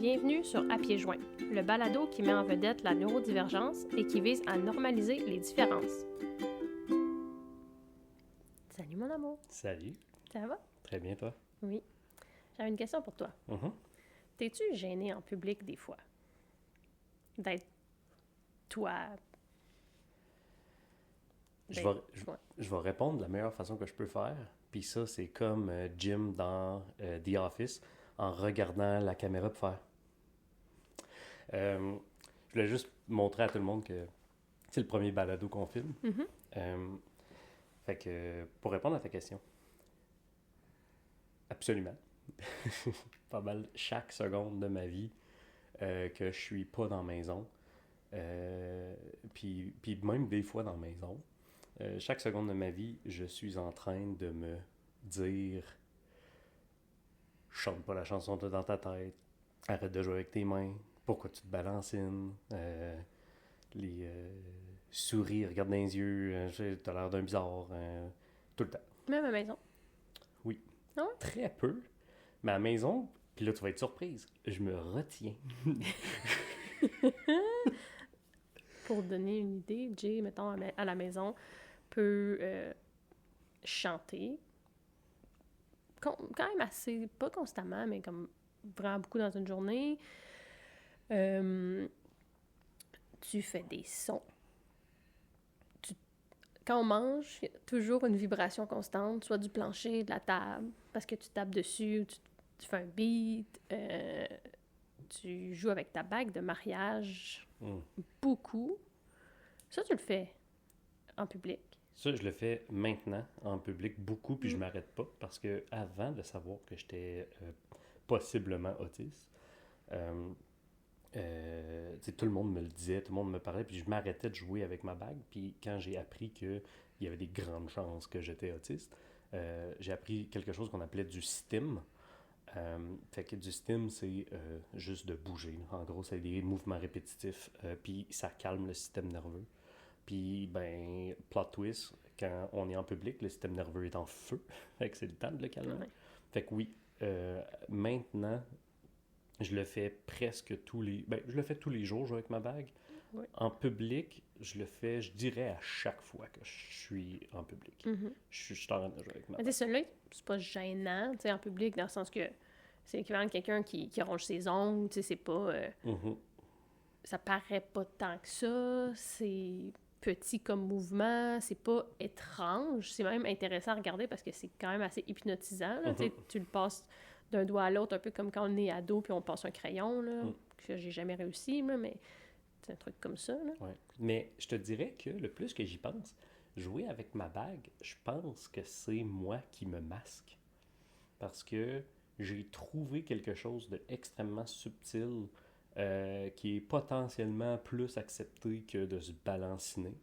Bienvenue sur À pieds joints, le balado qui met en vedette la neurodivergence et qui vise à normaliser les différences. Salut mon amour. Salut. Ça va? Très bien, toi? Oui. J'avais une question pour toi. T'es-tu gêné en public des fois? D'être toi? Je vais répondre de la meilleure façon que je peux faire. Puis ça, c'est comme Jim dans The Office, en regardant la caméra pour faire. Je voulais juste montrer à tout le monde que c'est le premier balado qu'on filme. Fait que, pour répondre à ta question, absolument. Pas mal chaque seconde de ma vie que je suis pas dans la maison. Puis même des fois dans la maison. Chaque seconde de ma vie, je suis en train de me dire chante pas la chanson que t'as dans ta tête, arrête de jouer avec tes mains, pourquoi tu te balancines, les souris, regarde dans les yeux, t'as l'air d'un bizarre, tout le temps. Même à la maison? Oui. Ah ouais? Très peu, mais à la maison, puis là tu vas être surprise, je me retiens. Pour donner une idée, Jay, mettons, à la maison, peut chanter quand même assez, pas constamment, mais comme vraiment beaucoup dans une journée. Tu fais des sons. Quand on mange, il y a toujours une vibration constante, soit du plancher, de la table, parce que tu tapes dessus, tu fais un beat, tu joues avec ta bague de mariage, beaucoup. Ça, tu le fais en public. Ça, je le fais maintenant en public beaucoup, puis je m'arrête pas, parce que avant de savoir que j'étais possiblement autiste, tout le monde me le disait, tout le monde me parlait, puis je m'arrêtais de jouer avec ma bague. Puis quand j'ai appris qu'il y avait des grandes chances que j'étais autiste, j'ai appris quelque chose qu'on appelait du STIM. Fait que du STIM, c'est juste de bouger. En gros, c'est des mouvements répétitifs, puis ça calme le système nerveux. Puis, ben, plot twist, quand on est en public, le système nerveux est en feu. Fait que c'est le temps de le calmer. Ouais. Fait que oui, maintenant, je le fais presque tous les... Ben, je le fais tous les jours, jouer avec ma bague. Oui. En public, je le fais, je dirais, à chaque fois que je suis en public. Je suis en train de jouer avec ma Mais bague. celui-là, c'est pas gênant, tu sais, en public, dans le sens que c'est l'équivalent de quelqu'un qui ronge ses ongles, tu sais, c'est pas... Ça paraît pas tant que ça, c'est petit comme mouvement, c'est pas étrange, c'est même intéressant à regarder parce que c'est quand même assez hypnotisant, là, tu sais, tu le passes d'un doigt à l'autre, un peu comme quand on est ado puis on passe un crayon, là, que j'ai jamais réussi, là, mais c'est un truc comme ça, là. Ouais. Mais je te dirais que le plus que j'y pense, jouer avec ma bague, je pense que c'est moi qui me masque. Parce que j'ai trouvé quelque chose d'extrêmement subtil qui est potentiellement plus accepté que de se balanciner.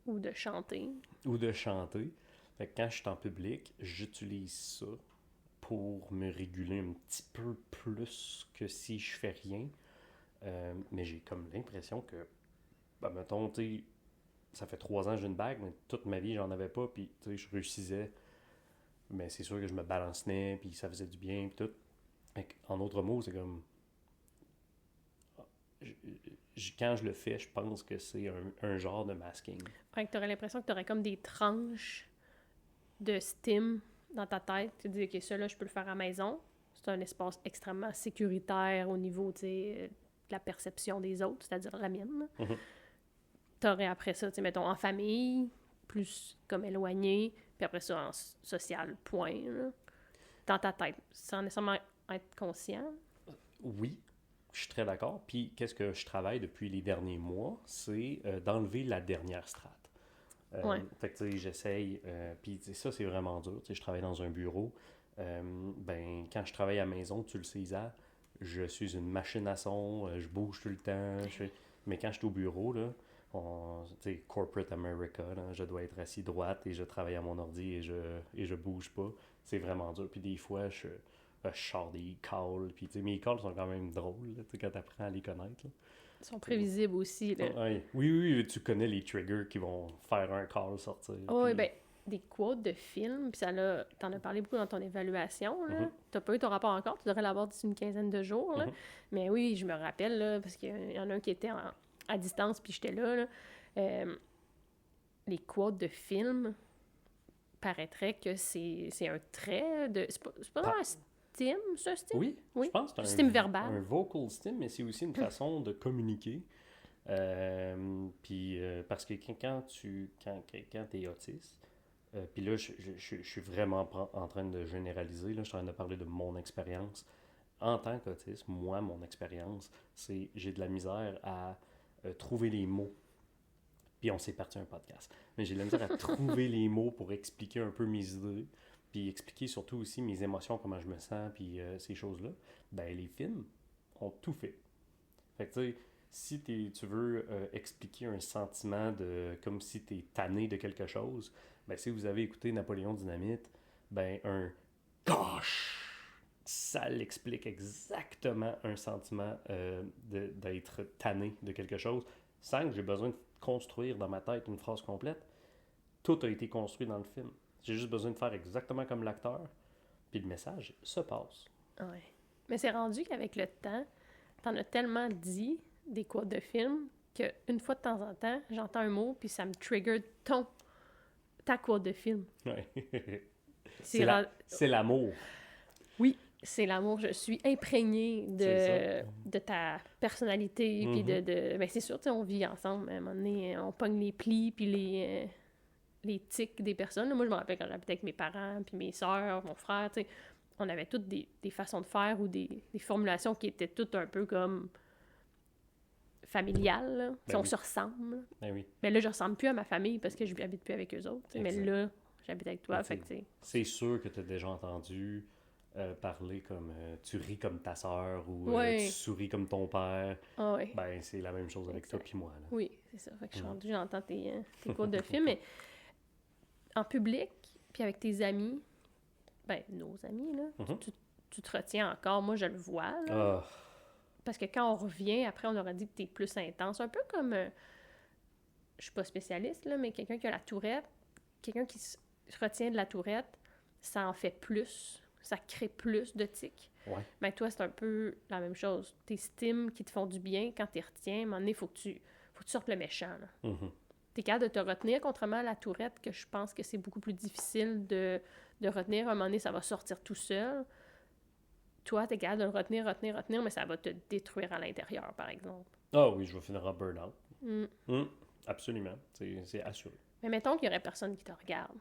Ou de chanter. Ou de chanter. Fait que quand je suis en public, j'utilise ça pour me réguler un petit peu plus que si je fais rien. Mais j'ai comme l'impression que, ben, mettons, tu sais, ça fait 3 ans que j'ai une bague, mais toute ma vie, j'en avais pas, puis tu sais, je réussissais. Mais c'est sûr que je me balançais, puis ça faisait du bien, puis tout. En autres mots, c'est comme... quand je le fais, je pense que c'est un genre de masking. Fait que t'aurais l'impression que t'aurais comme des tranches de STIM dans ta tête. Tu te dis, OK, ça, là, je peux le faire à la maison. C'est un espace extrêmement sécuritaire au niveau, tu sais, de la perception des autres, c'est-à-dire la mienne. T'aurais après ça, tu sais, mettons, en famille, plus comme éloigné, puis après ça, en social, point, là, dans ta tête, sans nécessairement être conscient. Oui, je suis très d'accord. Puis, qu'est-ce que je travaille depuis les derniers mois, c'est d'enlever la dernière strate. Fait que, tu sais, j'essaye, puis ça, c'est vraiment dur. Tu sais, je travaille dans un bureau. Ben, quand je travaille à la maison, tu le sais, Isa, je suis une machine à son, je bouge tout le temps. Mais quand je suis au bureau, là, tu sais, corporate America, là, je dois être assis droite et je travaille à mon ordi et je bouge pas. C'est vraiment dur. Puis des fois, je sors des calls. Puis, tu sais, mes calls sont quand même drôles, là, tu sais, quand tu apprends à les connaître. Là. Ils sont prévisibles aussi, là. Oui, tu connais les triggers qui vont faire un call sortir. Oui, puis... ben, des quotes de films, puis t'en as parlé beaucoup dans ton évaluation, là. Mm-hmm. T'as pas eu ton rapport encore, tu devrais l'avoir d'ici une quinzaine de jours, là. Mm-hmm. Mais oui, je me rappelle, là, parce qu'il y en a un qui était à distance, puis j'étais là, là. Les quotes de films paraîtrait que c'est un trait de... C'est pas un stime, c'est un stime? Oui, Oui. je pense que c'est Stime verbal. un vocal stim, mais c'est aussi une façon de communiquer. Parce que quand t'es autiste, puis là, je suis vraiment en train de généraliser, là, je suis en train de parler de mon expérience. En tant qu'autiste, moi, mon expérience, c'est j'ai de la misère à trouver les mots. Puis on s'est parti un podcast. Mais j'ai de la misère à trouver les mots pour expliquer un peu mes idées, puis expliquer surtout aussi mes émotions, comment je me sens, puis ces choses-là. Ben, les films ont tout fait. Fait que, tu sais, si tu veux expliquer un sentiment comme si tu es tanné de quelque chose, ben, si vous avez écouté Napoléon Dynamite, ben, un gosh, ça l'explique exactement un sentiment d'être tanné de quelque chose, sans que j'ai besoin de construire dans ma tête une phrase complète. Tout a été construit dans le film. J'ai juste besoin de faire exactement comme l'acteur, puis le message se passe. Ouais. Mais c'est rendu qu'avec le temps, t'en as tellement dit des quotes de films qu'une fois de temps en temps, j'entends un mot, puis ça me trigger ta quote de film. Ouais. C'est c'est l'amour. Oui, c'est l'amour. Je suis imprégnée de ta personnalité, puis Ben, c'est sûr, tu sais, on vit ensemble, à un moment donné, on pogne les plis, puis les tics des personnes. Là, moi, je me rappelle quand j'habitais avec mes parents, puis mes sœurs, mon frère, tu sais, on avait toutes des façons de faire ou des formulations qui étaient toutes un peu comme familiales, là. Ben On oui. se ressemble. Ben oui. Mais là, je ressemble plus à ma famille parce que je n'habite plus avec eux autres. Mais là, j'habite avec toi, fait que, tu sais. C'est sûr que tu as déjà entendu parler comme tu ris comme ta sœur ou tu souris comme ton père. Ah ouais. Ben, c'est la même chose avec toi puis moi. Là. Oui, c'est ça. Fait que je suis rendue, j'entends tes cours de film, mais en public, puis avec tes amis, ben, nos amis, là, tu te retiens encore. Moi, je le vois, là. Parce que quand on revient, après, on aurait dit que t'es plus intense. Un peu comme, je suis pas spécialiste, là, mais quelqu'un qui a la tourette, quelqu'un qui se retient de la tourette, ça en fait plus. Ça crée plus de tics. Ouais. Mais toi, c'est un peu la même chose. Tes stims qui te font du bien, quand tu retiens, à un moment donné, il faut que tu sortes le méchant. T'es capable de te retenir, contrairement à la tourette, que je pense que c'est beaucoup plus difficile de retenir. À un moment donné, ça va sortir tout seul. Toi, t'es capable de le retenir, mais ça va te détruire à l'intérieur, par exemple. Ah oui, je vais finir en burn-out. Absolument. C'est assuré. Mais mettons qu'il y aurait personne qui te regarde.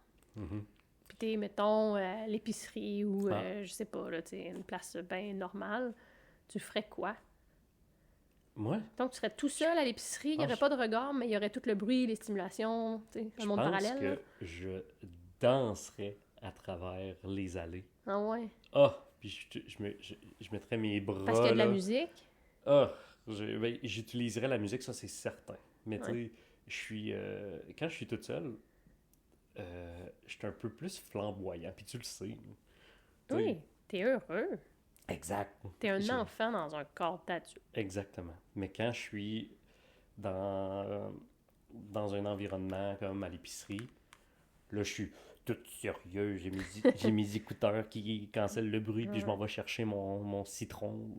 Puis t'es, mettons, à l'épicerie ou, je sais pas, là, tu sais, une place bien normale. Tu ferais quoi? Moi? Donc, tu serais tout seul à l'épicerie, il n'y aurait pas de regard, mais il y aurait tout le bruit, les stimulations, tu sais, un monde parallèle. Je pense que je danserais à travers les allées. Ah ouais? Puis je mettrais mes bras. Parce qu'il y a de la musique? J'utiliserais la musique, ça c'est certain. Mais tu sais, quand je suis toute seule, je suis un peu plus flamboyant, puis tu le sais. Oui, t'es heureux. Exact. T'es un enfant dans un corps d'adulte. Exactement. Mais quand je suis dans un environnement comme à l'épicerie, là, je suis tout sérieux. J'ai mes écouteurs qui cancellent le bruit, puis je m'en vais chercher mon citron.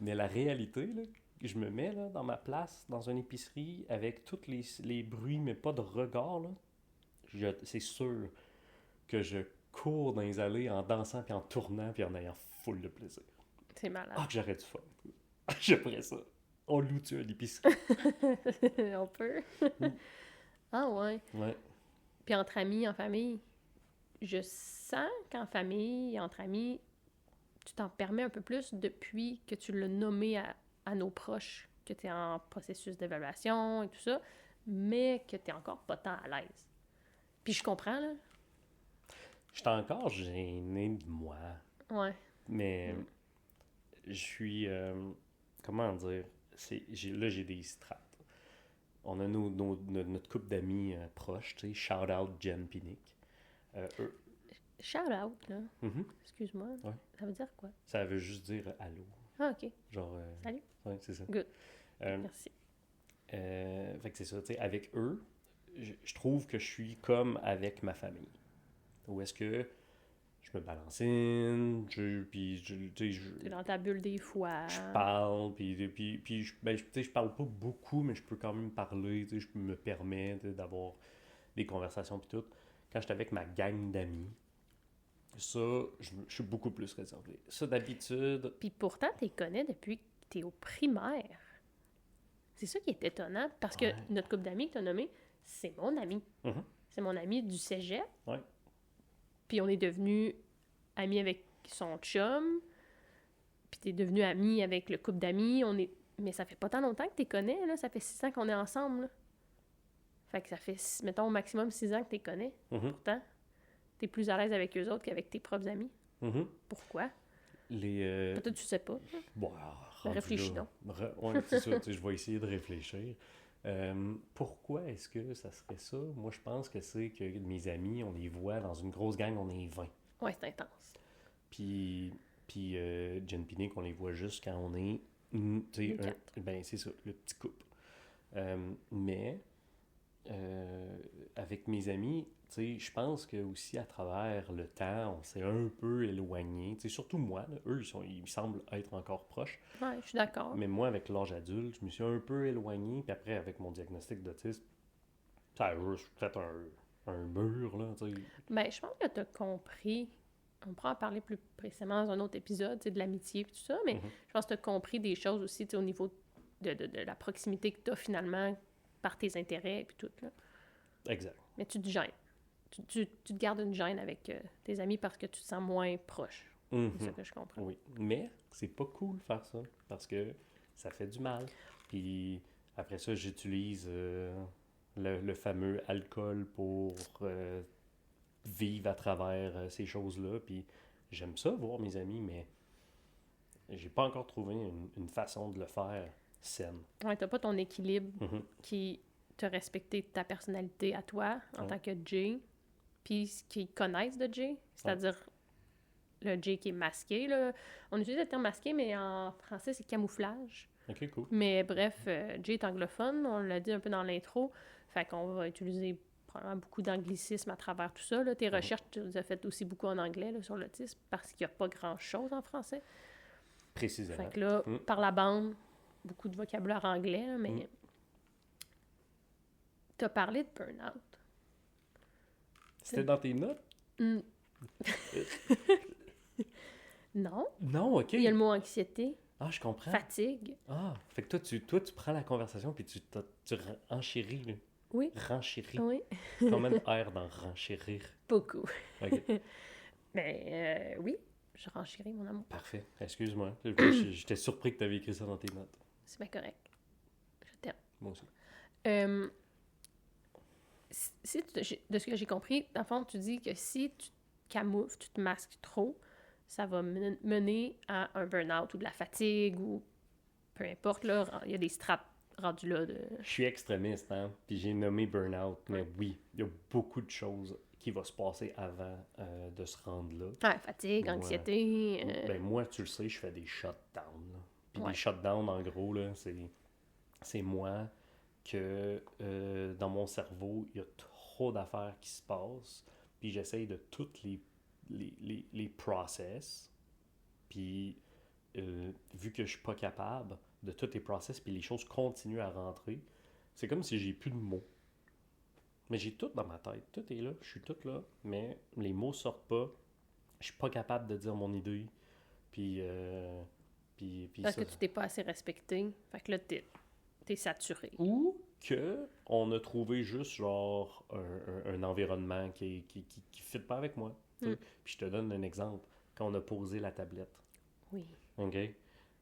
Mais la réalité, là, je me mets là, dans ma place, dans une épicerie, avec tous les bruits, mais pas de regard. Là. C'est sûr que je cours dans les allées en dansant, puis en tournant, puis en ayant full de plaisir. C'est malade. Ah, que j'aurais du fun. Je ferais ça. On loue-tu à l'épicerie? On peut. Ah ouais. Ouais. Puis entre amis, en famille, je sens qu'en famille, entre amis, tu t'en permets un peu plus depuis que tu l'as nommé à nos proches, que tu es en processus d'évaluation et tout ça, mais que tu es encore pas tant à l'aise. Puis je comprends, là. Je suis encore gêné de moi. Ouais. Mais je suis... comment dire? Là, j'ai des strates. On a notre couple d'amis proches, tu sais, shout out Jen Pinnick. Shout out, là. Excuse-moi. Ouais. Ça veut dire quoi? Ça veut juste dire allô. Ah, ok. Genre. Salut. Ouais, c'est ça. Good. Merci. Fait que c'est ça, tu sais, avec eux, je trouve que je suis comme avec ma famille. Où est-ce que je me balancine, puis T'es dans ta bulle des fois. je parle, puis je parle pas beaucoup, mais je peux quand même parler, je me permets d'avoir des conversations puis tout. Quand j'étais avec ma gang d'amis, ça, je suis beaucoup plus réservé. Ça, d'habitude... Puis pourtant, tu les connais depuis que tu es au primaire. C'est ça qui est étonnant, parce que notre couple d'amis que tu as nommé, c'est mon ami. Mhm. C'est mon ami du cégep. Ouais. Puis on est devenus amis avec son chum. Puis tu es devenu ami avec le couple d'amis. Mais ça fait pas tant longtemps que tu les connais, là. Ça fait 6 ans qu'on est ensemble, là. Fait que ça fait, mettons, au maximum 6 ans que tu les connais. Mhm. Pourtant, tu es plus à l'aise avec eux autres qu'avec tes propres amis. Mhm. Pourquoi? Les... Peut-être que tu sais pas. Bon, Réfléchis donc. Ouais, c'est ça, je vais essayer de réfléchir. Pourquoi est-ce que ça serait ça? Moi, je pense que c'est que mes amis, on les voit dans une grosse gang, on est 20. Ouais, c'est intense. Puis Jen Pinnick, on les voit juste quand on est, ben c'est ça, le petit couple. Mais avec mes amis, je pense que aussi à travers le temps, on s'est un peu éloigné. Surtout moi, là, eux, ils semblent être encore proches. Ouais, je suis d'accord. Mais moi, avec l'âge adulte, je me suis un peu éloigné. Puis après, avec mon diagnostic d'autisme, ça a juste fait un mur, là, tu sais. Ben, je pense que tu as compris. On pourra en parler plus précisément dans un autre épisode, de l'amitié et tout ça, mais je pense que tu as compris des choses aussi au niveau de la proximité que tu as finalement par tes intérêts et puis tout, là. Exact. Mais tu te gênes. Tu te gardes une gêne avec tes amis parce que tu te sens moins proche. C'est ça que je comprends. Oui, mais c'est pas cool de faire ça, parce que ça fait du mal. Puis après ça, j'utilise le fameux alcool pour vivre à travers ces choses-là. Puis j'aime ça, voir mes amis, mais j'ai pas encore trouvé une façon de le faire saine. Ouais, t'as pas ton équilibre qui te respecté ta personnalité à toi en tant que Jay, puis ce qu'ils connaissent de Jay, c'est-à-dire le Jay qui est masqué, là. On utilise le terme masqué, mais en français, c'est camouflage. OK, cool. Mais bref, Jay est anglophone, on l'a dit un peu dans l'intro, fait qu'on va utiliser probablement beaucoup d'anglicisme à travers tout ça, là. Tes recherches, tu les as faites aussi beaucoup en anglais, là, sur l'autisme, parce qu'il n'y a pas grand-chose en français. Précisément. Fait que là, par la bande, beaucoup de vocabulaire anglais, là, mais... T'as parlé de burn-out. C'était dans tes notes? Non. Non, OK. Il y a le mot anxiété. Ah, je comprends. Fatigue. Ah, fait que toi, tu prends la conversation puis tu renchéris, là. Oui. Renchéris. Oui. Combien de R dans renchérir? Beaucoup. OK. Mais oui, je renchéris, mon amour. Parfait. Excuse-moi. J'étais surpris que tu avais écrit ça dans tes notes. C'est bien correct. Je t'aime. Moi aussi. De ce que j'ai compris, dans le fond, tu dis que si tu te camoufles, tu te masques trop, ça va mener à un burn-out ou de la fatigue ou peu importe, là, il y a des strates rendues là. Je suis extrémiste, hein, puis j'ai nommé burn-out, mais oui, il y a beaucoup de choses qui vont se passer avant de se rendre là. Ouais, fatigue, anxiété. Ben moi, tu le sais, je fais des shutdowns. Puis les shutdowns, en gros, là, c'est moi que dans mon cerveau, il y a trop d'affaires qui se passent, puis j'essaye de toutes les process, puis vu que je suis pas capable de toutes les process, puis les choses continuent à rentrer, c'est comme si j'ai plus de mots. Mais j'ai tout dans ma tête, tout est là, je suis tout là, mais les mots sortent pas, je suis pas capable de dire mon idée, puis parce ça, que tu t'es pas assez respecté, fait que là, t'es saturé. Ou que on a trouvé juste genre un environnement qui fit pas avec moi. Puis je te donne un exemple. Quand on a posé la tablette. Oui. OK?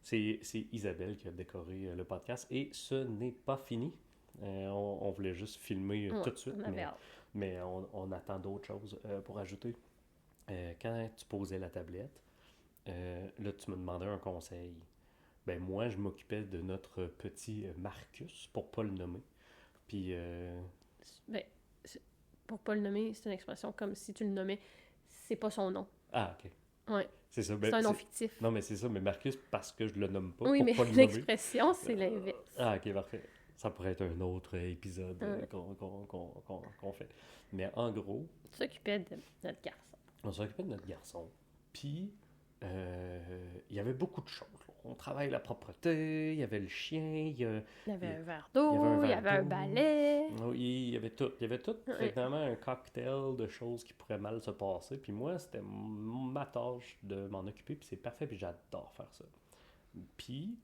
C'est Isabelle qui a décoré le podcast et ce n'est pas fini. On voulait juste filmer tout de suite, mais on attend d'autres choses pour ajouter. Quand tu posais la tablette, là, tu me demandais un conseil. Ben moi, je m'occupais de notre petit Marcus, pour pas le nommer. Puis... Ben, pour pas le nommer, c'est une expression comme si tu le nommais. C'est pas son nom. Ah, OK. Ouais. C'est ça. C'est un nom fictif. Non, mais c'est ça. Mais Marcus, parce que je le nomme pas, oui, pour mais pas le nommer. l'expression, c'est l'inverse. Ah, OK, parfait. Ça pourrait être un autre épisode qu'on fait. Mais en gros... On s'occupait de notre garçon. On s'occupait de notre garçon. Puis, il y avait beaucoup de choses. On travaille la propreté, il y avait le chien, il y avait un verre d'eau, il y avait un balai. Oui, il y avait tout. Il y avait tout. C'était vraiment un cocktail de choses qui pourraient mal se passer. Puis moi, c'était ma tâche de m'en occuper, puis c'est parfait, puis j'adore faire ça. Puis,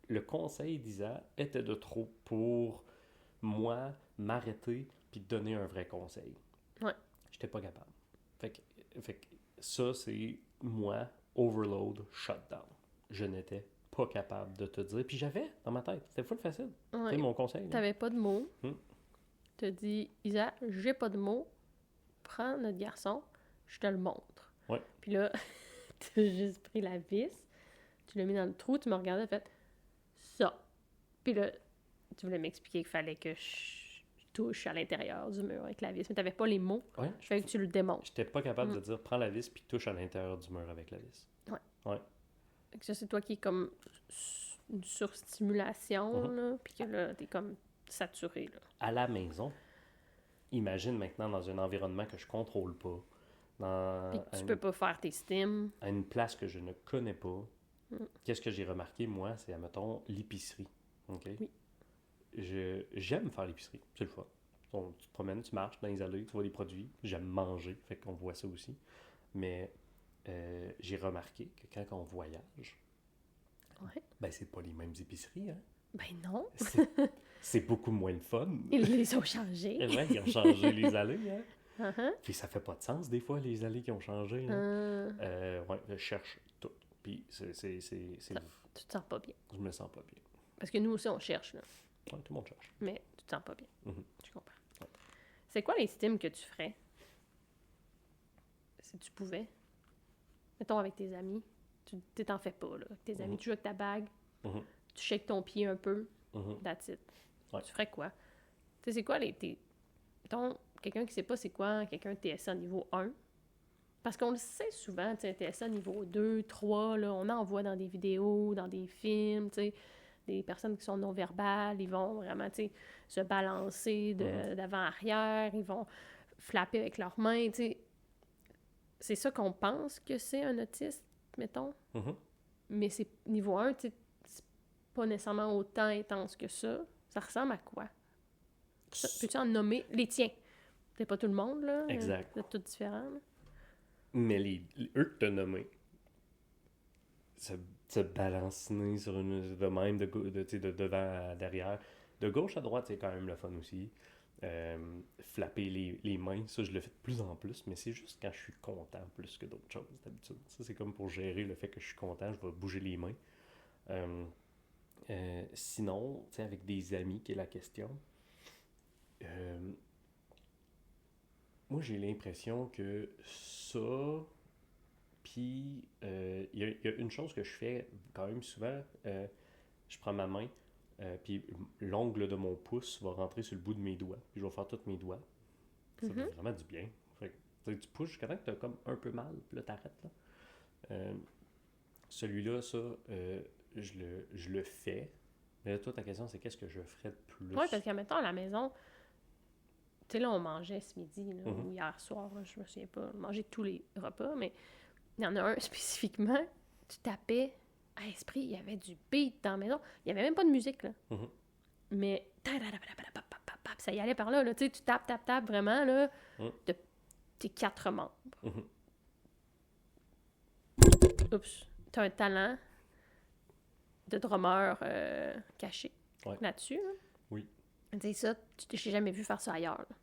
le conseil d'Isa était de trop pour moi m'arrêter puis donner un vrai conseil. Ouais. J'étais pas capable. Fait que ça, c'est moi, overload, shutdown. Je n'étais pas capable de te dire. Puis j'avais dans ma tête. C'était full facile. Ouais. C'est mon conseil. T'avais pas de mots. T'as dit, Isa, j'ai pas de mots. Prends notre garçon, je te le montre. Ouais. Puis là, t'as juste pris la vis, tu l'as mis dans le trou, tu m'as regardé, fait ça. Puis là, tu voulais m'expliquer qu'il fallait que je touche à l'intérieur du mur avec la vis. Mais t'avais pas les mots. Ouais. Je fais que tu le démontres. J'étais pas capable de dire prends la vis puis touche à l'intérieur du mur avec la vis. Ouais. Ça, c'est toi qui est comme une surstimulation, là, puis que là, t'es comme saturé, là. À la maison, imagine maintenant dans un environnement que je contrôle pas, Puis que tu peux pas faire tes stims. à une place que je ne connais pas. Qu'est-ce que j'ai remarqué, moi, c'est, admettons, l'épicerie. OK? Oui. J'aime faire l'épicerie, c'est le fun. Tu te promènes, tu marches dans les allées, tu vois les produits. J'aime manger, fait qu'on voit ça aussi. Mais j'ai remarqué que quand on voyage, ben c'est pas les mêmes épiceries, hein? Ben non. C'est beaucoup moins le fun. Ils les ont changés. C'est vrai qu'ils ont changé les allées, hein? Uh-huh. Puis ça fait pas de sens, des fois, les allées qui ont changé. Ouais, je cherche tout. Puis c'est... Tu te sens pas bien. Je me sens pas bien. Parce que nous aussi, on cherche, là. Ouais, tout le monde cherche. Mais tu te sens pas bien. Mm-hmm. Je comprends. Ouais. C'est quoi les stims que tu ferais si tu pouvais? Mettons avec tes amis. Tu t'en fais pas, là. Avec tes amis, tu joues avec ta bague. Tu shakes ton pied un peu. That's it. Ouais. Tu ferais quoi? Tu sais, c'est quoi mettons, quelqu'un qui sait pas c'est quoi, quelqu'un TSA niveau 1. Parce qu'on le sait souvent, tu sais, TSA niveau 2, 3, là, on en voit dans des vidéos, dans des films, tu sais, des personnes qui sont non-verbales, ils vont vraiment, tu sais, se balancer d'avant-arrière, ils vont flapper avec leurs mains, tu sais. C'est ça qu'on pense que c'est un autiste, mettons. Mais c'est niveau 1, tu sais, c'est pas nécessairement autant intense que ça. Ça ressemble à quoi? Peux-tu en nommer les tiens? C'est pas tout le monde, là. Exact. Vous êtes tous différents, là. Mais eux que t'as nommés, se balanciner sur de même, de devant à derrière. De gauche à droite, c'est quand même le fun aussi. Flapper les mains, ça, je le fais de plus en plus, mais c'est juste quand je suis content plus que d'autres choses, d'habitude. Ça, c'est comme pour gérer le fait que je suis content, je vais bouger les mains. Sinon, tu sais, avec des amis, qui est la question, moi, j'ai l'impression que ça, puis il y a une chose que je fais quand même souvent, je prends ma main, puis l'ongle de mon pouce va rentrer sur le bout de mes doigts, puis je vais faire tous mes doigts. Ça fait vraiment du bien. Fait que, tu pushes jusqu'à temps que tu as comme un peu mal, puis là, t'arrêtes, là. Celui-là, ça, je le fais. Mais là, toi, ta question, c'est qu'est-ce que je ferais de plus? Oui, parce qu'à mettons, à la maison, tu sais, là, on mangeait ce midi, là, ou hier soir, là, je me souviens pas, on mangeait tous les repas, mais il y en a un spécifiquement, tu tapais à esprit, il y avait du beat dans la maison, il y avait même pas de musique, là. Mais ça y allait par là, tu sais, tu tapes vraiment, là, de tes 4 membres. Oups, t'as un talent de drummer caché là-dessus, là. Oui. Tu sais, ça, je t'ai jamais vu faire ça ailleurs, là.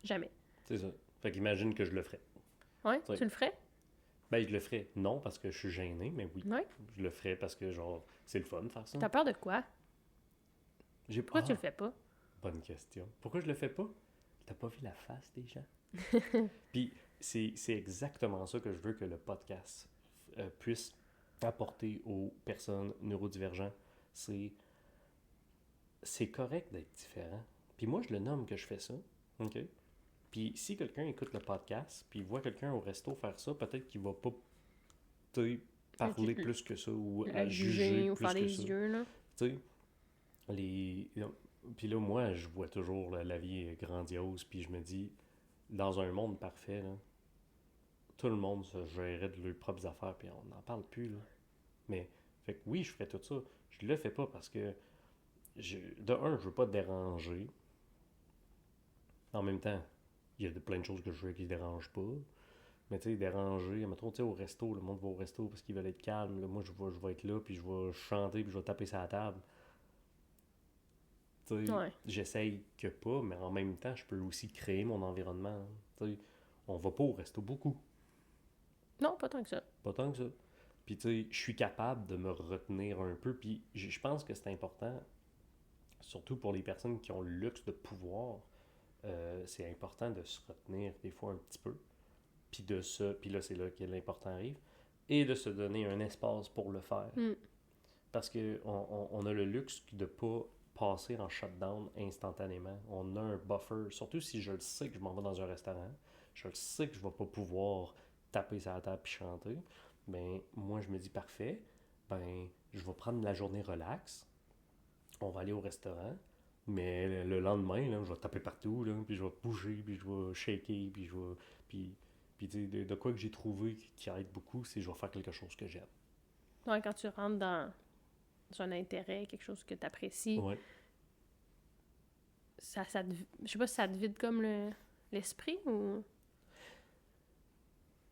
Jamais. C'est ça. Fait qu'imagine que je le ferais. Ouais, tu le ferais? Ben, je le ferais, non, parce que je suis gêné, mais oui. Ouais. Je le ferais parce que, genre, c'est le fun de faire ça. T'as peur de quoi? Pourquoi tu le fais pas? Bonne question. Pourquoi je le fais pas? T'as pas vu la face des gens? Puis, c'est exactement ça que je veux que le podcast puisse apporter aux personnes neurodivergentes. C'est correct d'être différent. Puis moi, je le nomme que je fais ça. OK? Puis si quelqu'un écoute le podcast, puis voit quelqu'un au resto faire ça, peut-être qu'il va pas parler plus que ça ou à juger ou plus faire que des ça. yeux, là. Tu sais, Puis là, moi, je vois toujours la vie est grandiose, puis je me dis, dans un monde parfait, là, tout le monde se gérerait de leurs propres affaires, puis on n'en parle plus, là. Mais, fait que oui, je ferais tout ça. Je le fais pas parce que, de un, je veux pas te déranger. En même temps, il y a plein de choses que je veux qui ne dérangent pas. Mais tu sais, déranger, mettons, tu sais, au resto, le monde va au resto parce qu'ils veulent être calme. Là, moi, je vais être là, puis je vais chanter, puis je vais taper sur la table. Tu sais, Ouais. j'essaye que pas, mais en même temps, je peux aussi créer mon environnement. Tu sais, on va pas au resto beaucoup. Non, pas tant que ça. Pas tant que ça. Puis tu sais, je suis capable de me retenir un peu. Puis je pense que c'est important, surtout pour les personnes qui ont le luxe de pouvoir, c'est important de se retenir des fois un petit peu. Puis là, c'est là que l'important arrive. Et de se donner un espace pour le faire. Mm. Parce qu'on a le luxe de ne pas passer en shutdown instantanément. On a un buffer, surtout si je le sais que je m'en vais dans un restaurant, je le sais que je ne vais pas pouvoir taper sur la table et chanter, ben moi je me dis parfait, ben je vais prendre la journée relax, on va aller au restaurant, mais le lendemain, là, je vais taper partout, là, puis je vais bouger, puis je vais shaker, puis je vais... Puis tu sais, de quoi que j'ai trouvé qui aide beaucoup, c'est que je vais faire quelque chose que j'aime. Ouais, quand tu rentres dans un intérêt, quelque chose que tu apprécies, Ouais. je sais pas si ça te vide comme l'esprit ou...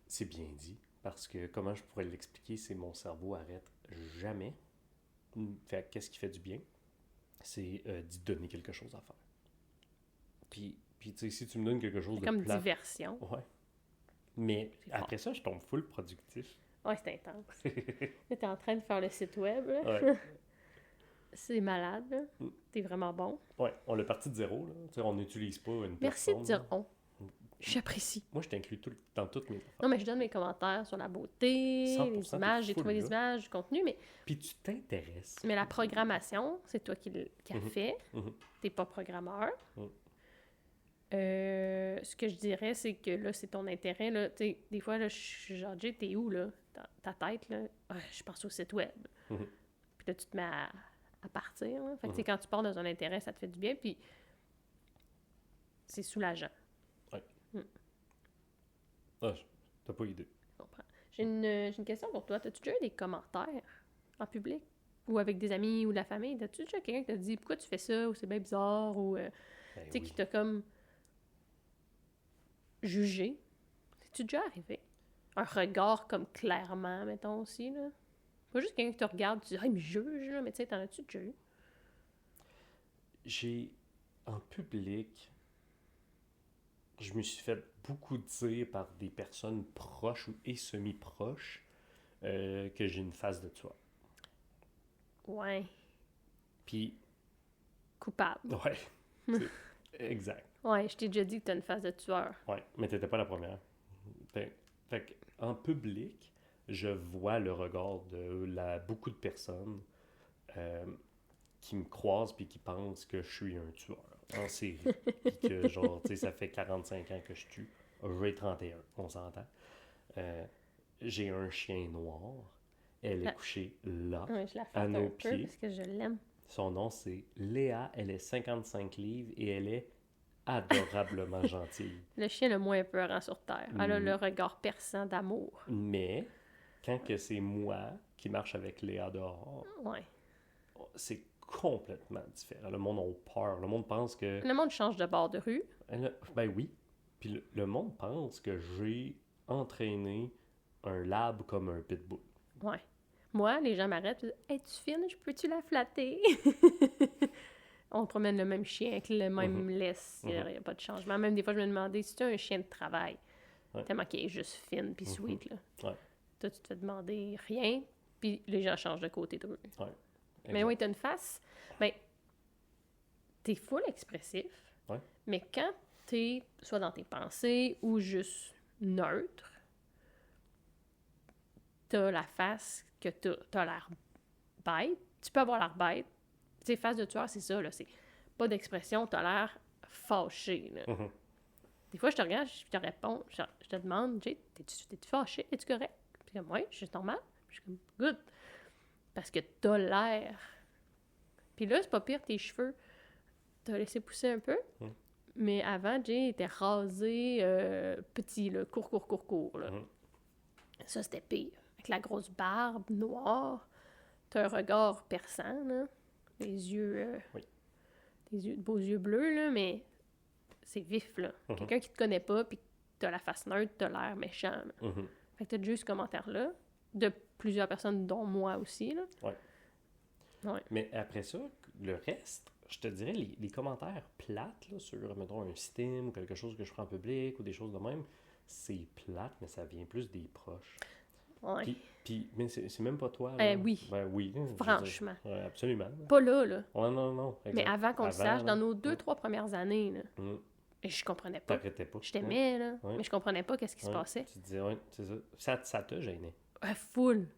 C'est bien dit. Parce que comment je pourrais l'expliquer, c'est mon cerveau arrête jamais. Fait qu'est-ce qui fait du bien? C'est d'y donner quelque chose à faire. Puis tu sais, si tu me donnes quelque chose C'est de comme plat... diversion. Ouais. Mais C'est fort. après ça, je tombe full productif. Ouais, c'est intense. Là, t'es en train de faire le site web, là. Ouais. C'est malade, là. Mm. T'es vraiment bon. Ouais, on l'a parti de zéro, là. Tu sais, on n'utilise pas une Merci de plateforme. dire on. J'apprécie. Moi, je t'inclus dans toutes mes affaires. Non, mais je donne mes commentaires sur la beauté, 100%, les t'es images, j'ai full trouvé des là. images, du contenu, Puis tu t'intéresses. mais la programmation, c'est toi qui a Mhm. fait. Mhm. T'es pas programmeur. Mhm. Ce que je dirais, c'est que là, c'est ton intérêt. Là. T'sais, des fois, là, je suis genre, Jay, t'es où, là? Dans ta tête, là? Ah, je pense au site web. Mhm. Puis là, tu te mets à partir. Là. Fait que, quand tu pars dans un intérêt, ça te fait du bien. Puis c'est soulageant. Ah, t'as pas idée. Je comprends. J'ai une question pour toi. T'as-tu déjà eu des commentaires en public? Ou avec des amis ou de la famille? T'as-tu déjà quelqu'un qui t'a dit pourquoi tu fais ça? Ou c'est bien bizarre? Ou Ben tu sais, oui. qui t'a comme jugé? C'est-tu déjà arrivé? Un regard comme clairement, mettons aussi, là? Pas juste quelqu'un qui te regarde, tu dis « Ah, il me juge, là! » Mais tu sais, t'en as-tu déjà eu? J'ai, en public, je me suis fait beaucoup dire par des personnes proches et semi-proches que j'ai une face de tueur. Ouais. Puis, Coupable. ouais, exact. Ouais, je t'ai déjà dit que t'as une face de tueur. Ouais, mais t'étais pas la première. Fait que, en public, je vois le regard de beaucoup de personnes qui me croisent puis qui pensent que je suis un tueur en série. Puis que, genre, tu sais, ça fait 45 ans que je tue. J'ai 31, on s'entend. J'ai un chien noir. Elle est couchée là, Ouais, je la à flatte nos un peu pieds. parce que je l'aime. Son nom, c'est Léa. Elle est 55 livres et elle est adorablement gentille. Le chien le moins peurant sur Terre. Elle a le regard perçant d'amour. Mais, quand que c'est moi qui marche avec Léa dehors, Ouais. c'est complètement différent. Le monde a peur. Le monde pense que... Le monde change de bord de rue. Ben oui. Puis le monde pense que j'ai entraîné un lab comme un pitbull. Ouais. Moi, les gens m'arrêtent et disent « Es-tu fine? Je peux-tu la flatter? » On promène le même chien avec le même laisse. Il n'y a pas de changement. Même des fois, je me demandais si tu un chien de travail. Ouais. Tellement qu'il est juste fine puis sweet. Là. Ouais. Toi, tu te fais demander rien, puis les gens changent de côté de rue. Ouais. Mais oui, t'as une face. Ben, t'es full expressif. Ouais. Mais quand t'es soit dans tes pensées ou juste neutre, t'as la face que t'as l'air bête. Tu peux avoir l'air bête. Tu sais, face de tueur, c'est ça, là. C'est pas d'expression, t'as l'air fâché, là. Des fois, je te regarde, je te réponds, je te demande, Jay, t'es-tu fâché? Es-tu correct? Puis comme, oui, je suis normal. Puis je suis comme, good. Parce que t'as l'air. Puis là, c'est pas pire, tes cheveux. t'as laissé pousser un peu. Mais avant, Jay était rasé petit, là, court, là. Ça, c'était pire. Avec la grosse barbe noire, t'as un regard perçant, là. Les yeux... des beaux yeux bleus, là, mais c'est vif, là. Quelqu'un qui te connaît pas, puis t'as la face neutre, t'as l'air méchant, là. Fait que t'as déjà eu ce commentaire-là, de plusieurs personnes, dont moi aussi, là. Ouais. Mais après ça, le reste, je te dirais, les commentaires plates, là, sur, mettons, un Steam ou quelque chose que je ferai en public ou des choses de même, c'est plate, mais ça vient plus des proches. Ouais. Puis mais c'est même pas toi, là. Oui. Ben oui. Franchement. Ouais, absolument. Pas là, là. Ouais, non. Exact. Mais avant qu'on le sache, là, dans nos 2-3 premières années, là, et je comprenais pas. T'arrêtais pas. Je t'aimais, là, mais je comprenais pas qu'est-ce qui se passait. Tu te disais, c'est ça. Ça t'a gêné. Full.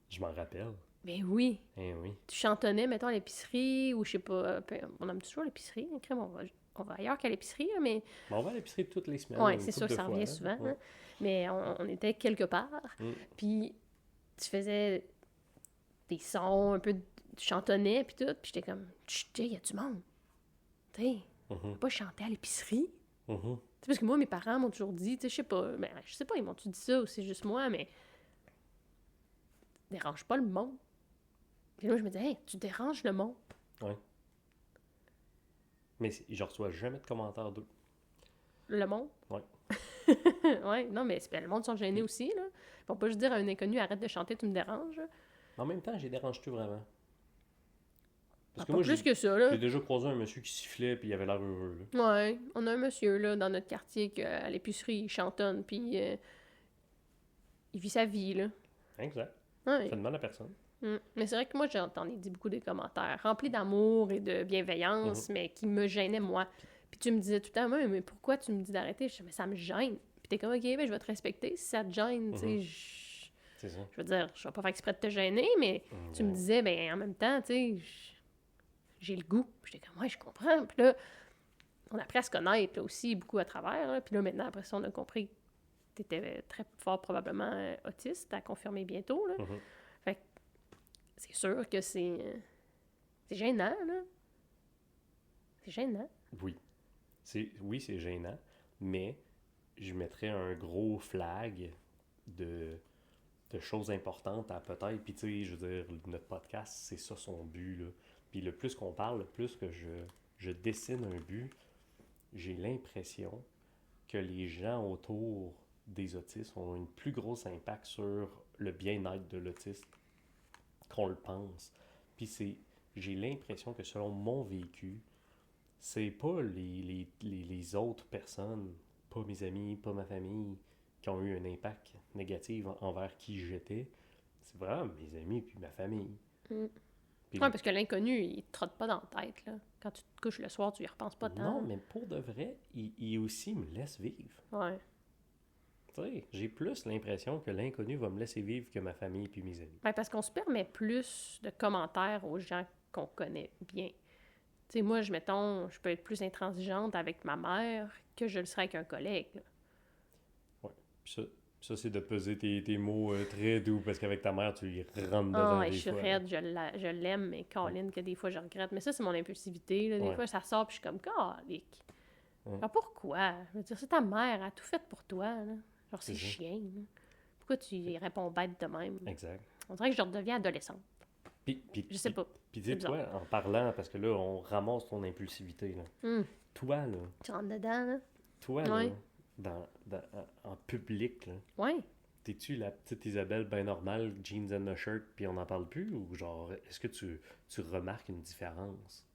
Je m'en rappelle. Ben oui. Eh oui. Tu chantonnais, mettons, à l'épicerie, ou je sais pas, on aime toujours l'épicerie, on va ailleurs qu'à l'épicerie, là, mais... On va à l'épicerie toutes les semaines. Oui, c'est ça, ça revient souvent. Hein. Mais on était quelque part, puis tu faisais des sons, un peu, tu chantonnais, puis tout, puis j'étais comme, il y a du monde. Tu sais, on peut pas chanter à l'épicerie. Parce que moi, mes parents m'ont toujours dit, tu sais, je sais pas, ils m'ont-tu dit ça, ou c'est juste moi, mais dérange pas le monde. Puis là, je me disais, hey, tu déranges le monde. Oui. Mais je reçois jamais de commentaires d'eux. Le monde? Oui. Oui, non, mais le monde sont gênés aussi, là. Ils vont pas juste dire à un inconnu, arrête de chanter, tu me déranges. En même temps, j'ai dérange-tu vraiment? Parce que moi, plus que ça, là. J'ai déjà croisé un monsieur qui sifflait, puis il avait l'air heureux, là. Ouais, on a un monsieur, là, dans notre quartier, qui, à l'épicerie, il chantonne, puis il vit sa vie, là. Exact. Ouais. Ça fait de mal à personne. Mais c'est vrai que moi, j'en ai dit beaucoup des commentaires, remplis d'amour et de bienveillance, mais qui me gênaient, moi. Puis tu me disais tout le temps, mais pourquoi tu me dis d'arrêter? Je disais, mais ça me gêne. Puis t'es comme, OK, ben, je vais te respecter si ça te gêne, tu sais. C'est ça. Je veux dire, je vais pas faire exprès de te gêner, mais tu me disais, ben en même temps, tu sais, j'ai le goût. Puis j'étais comme, ouais, je comprends. Puis là, on a appris à se connaître là, aussi beaucoup à travers. Là. Puis là, maintenant, après ça, on a compris que t'étais très fort probablement autiste, à confirmer bientôt, là. Fait que c'est sûr que c'est gênant, là. C'est gênant. Oui. C'est gênant, mais je mettrais un gros flag de choses importantes à peut-être. Puis, tu sais, je veux dire, notre podcast, c'est ça son but, là. Puis, le plus qu'on parle, le plus que je dessine un but, j'ai l'impression que les gens autour des autistes ont un plus gros impact sur le bien-être de l'autiste qu'on le pense. Puis, j'ai l'impression que selon mon vécu, c'est pas les autres personnes, pas mes amis, pas ma famille, qui ont eu un impact négatif envers qui j'étais. C'est vraiment mes amis puis ma famille. Oui, parce que l'inconnu, il te trotte pas dans la tête, là. Quand tu te couches le soir, tu y repenses pas tant. Non, mais pour de vrai, il aussi me laisse vivre. Ouais. Tu sais, j'ai plus l'impression que l'inconnu va me laisser vivre que ma famille puis mes amis. Ben, parce qu'on se permet plus de commentaires aux gens qu'on connaît bien. Tu sais, moi, je peux être plus intransigeante avec ma mère que je le serais avec un collègue, là. Ouais. Puis ça c'est de peser tes mots très doux, parce qu'avec ta mère, tu y rentres dedans des fois. Je suis raide, je l'aime, mais Colin, que des fois, je regrette. Mais ça, c'est mon impulsivité, là. Des fois, ça sort, puis je suis comme, calique. Alors, pourquoi? Je veux dire, c'est ta mère, elle a tout fait pour toi, là. Genre, c'est chien, là. Pourquoi tu y réponds bête de même? Exact. On dirait que je redeviens adolescente. Je sais pas. Puis dis toi, en parlant, parce que là, on ramasse ton impulsivité, là. Toi, là. Tu rentres dedans, là? Toi, là, en public, là. Ouais. T'es-tu la petite Isabelle bien normale, jeans and a shirt, puis on n'en parle plus? Ou genre, est-ce que tu remarques une différence?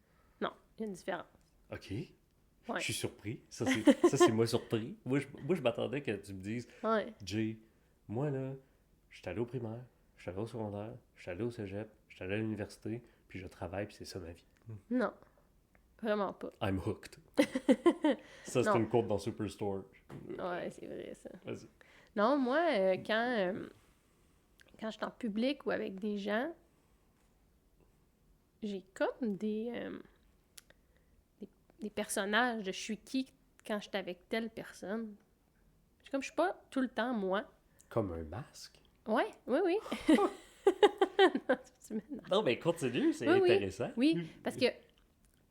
Non, il y a une différence. OK. Ouais. Je suis surpris. Ça, c'est moi surpris. Moi, je m'attendais que tu me dises, Jay, moi, là, je suis allé au primaire, je suis allé au secondaire, je suis allé au cégep, je suis allé à l'université, puis je travaille, puis c'est ça ma vie. Non. Vraiment pas. I'm hooked. Ça, c'est une quote dans Superstore. Ouais, c'est vrai, ça. Vas-y. Non, moi, quand je suis en public ou avec des gens, j'ai comme des personnages de je suis qui quand je suis avec telle personne. Je suis pas tout le temps moi. Comme un masque? Ouais, oui. Non, mais continue, c'est intéressant. Oui, parce que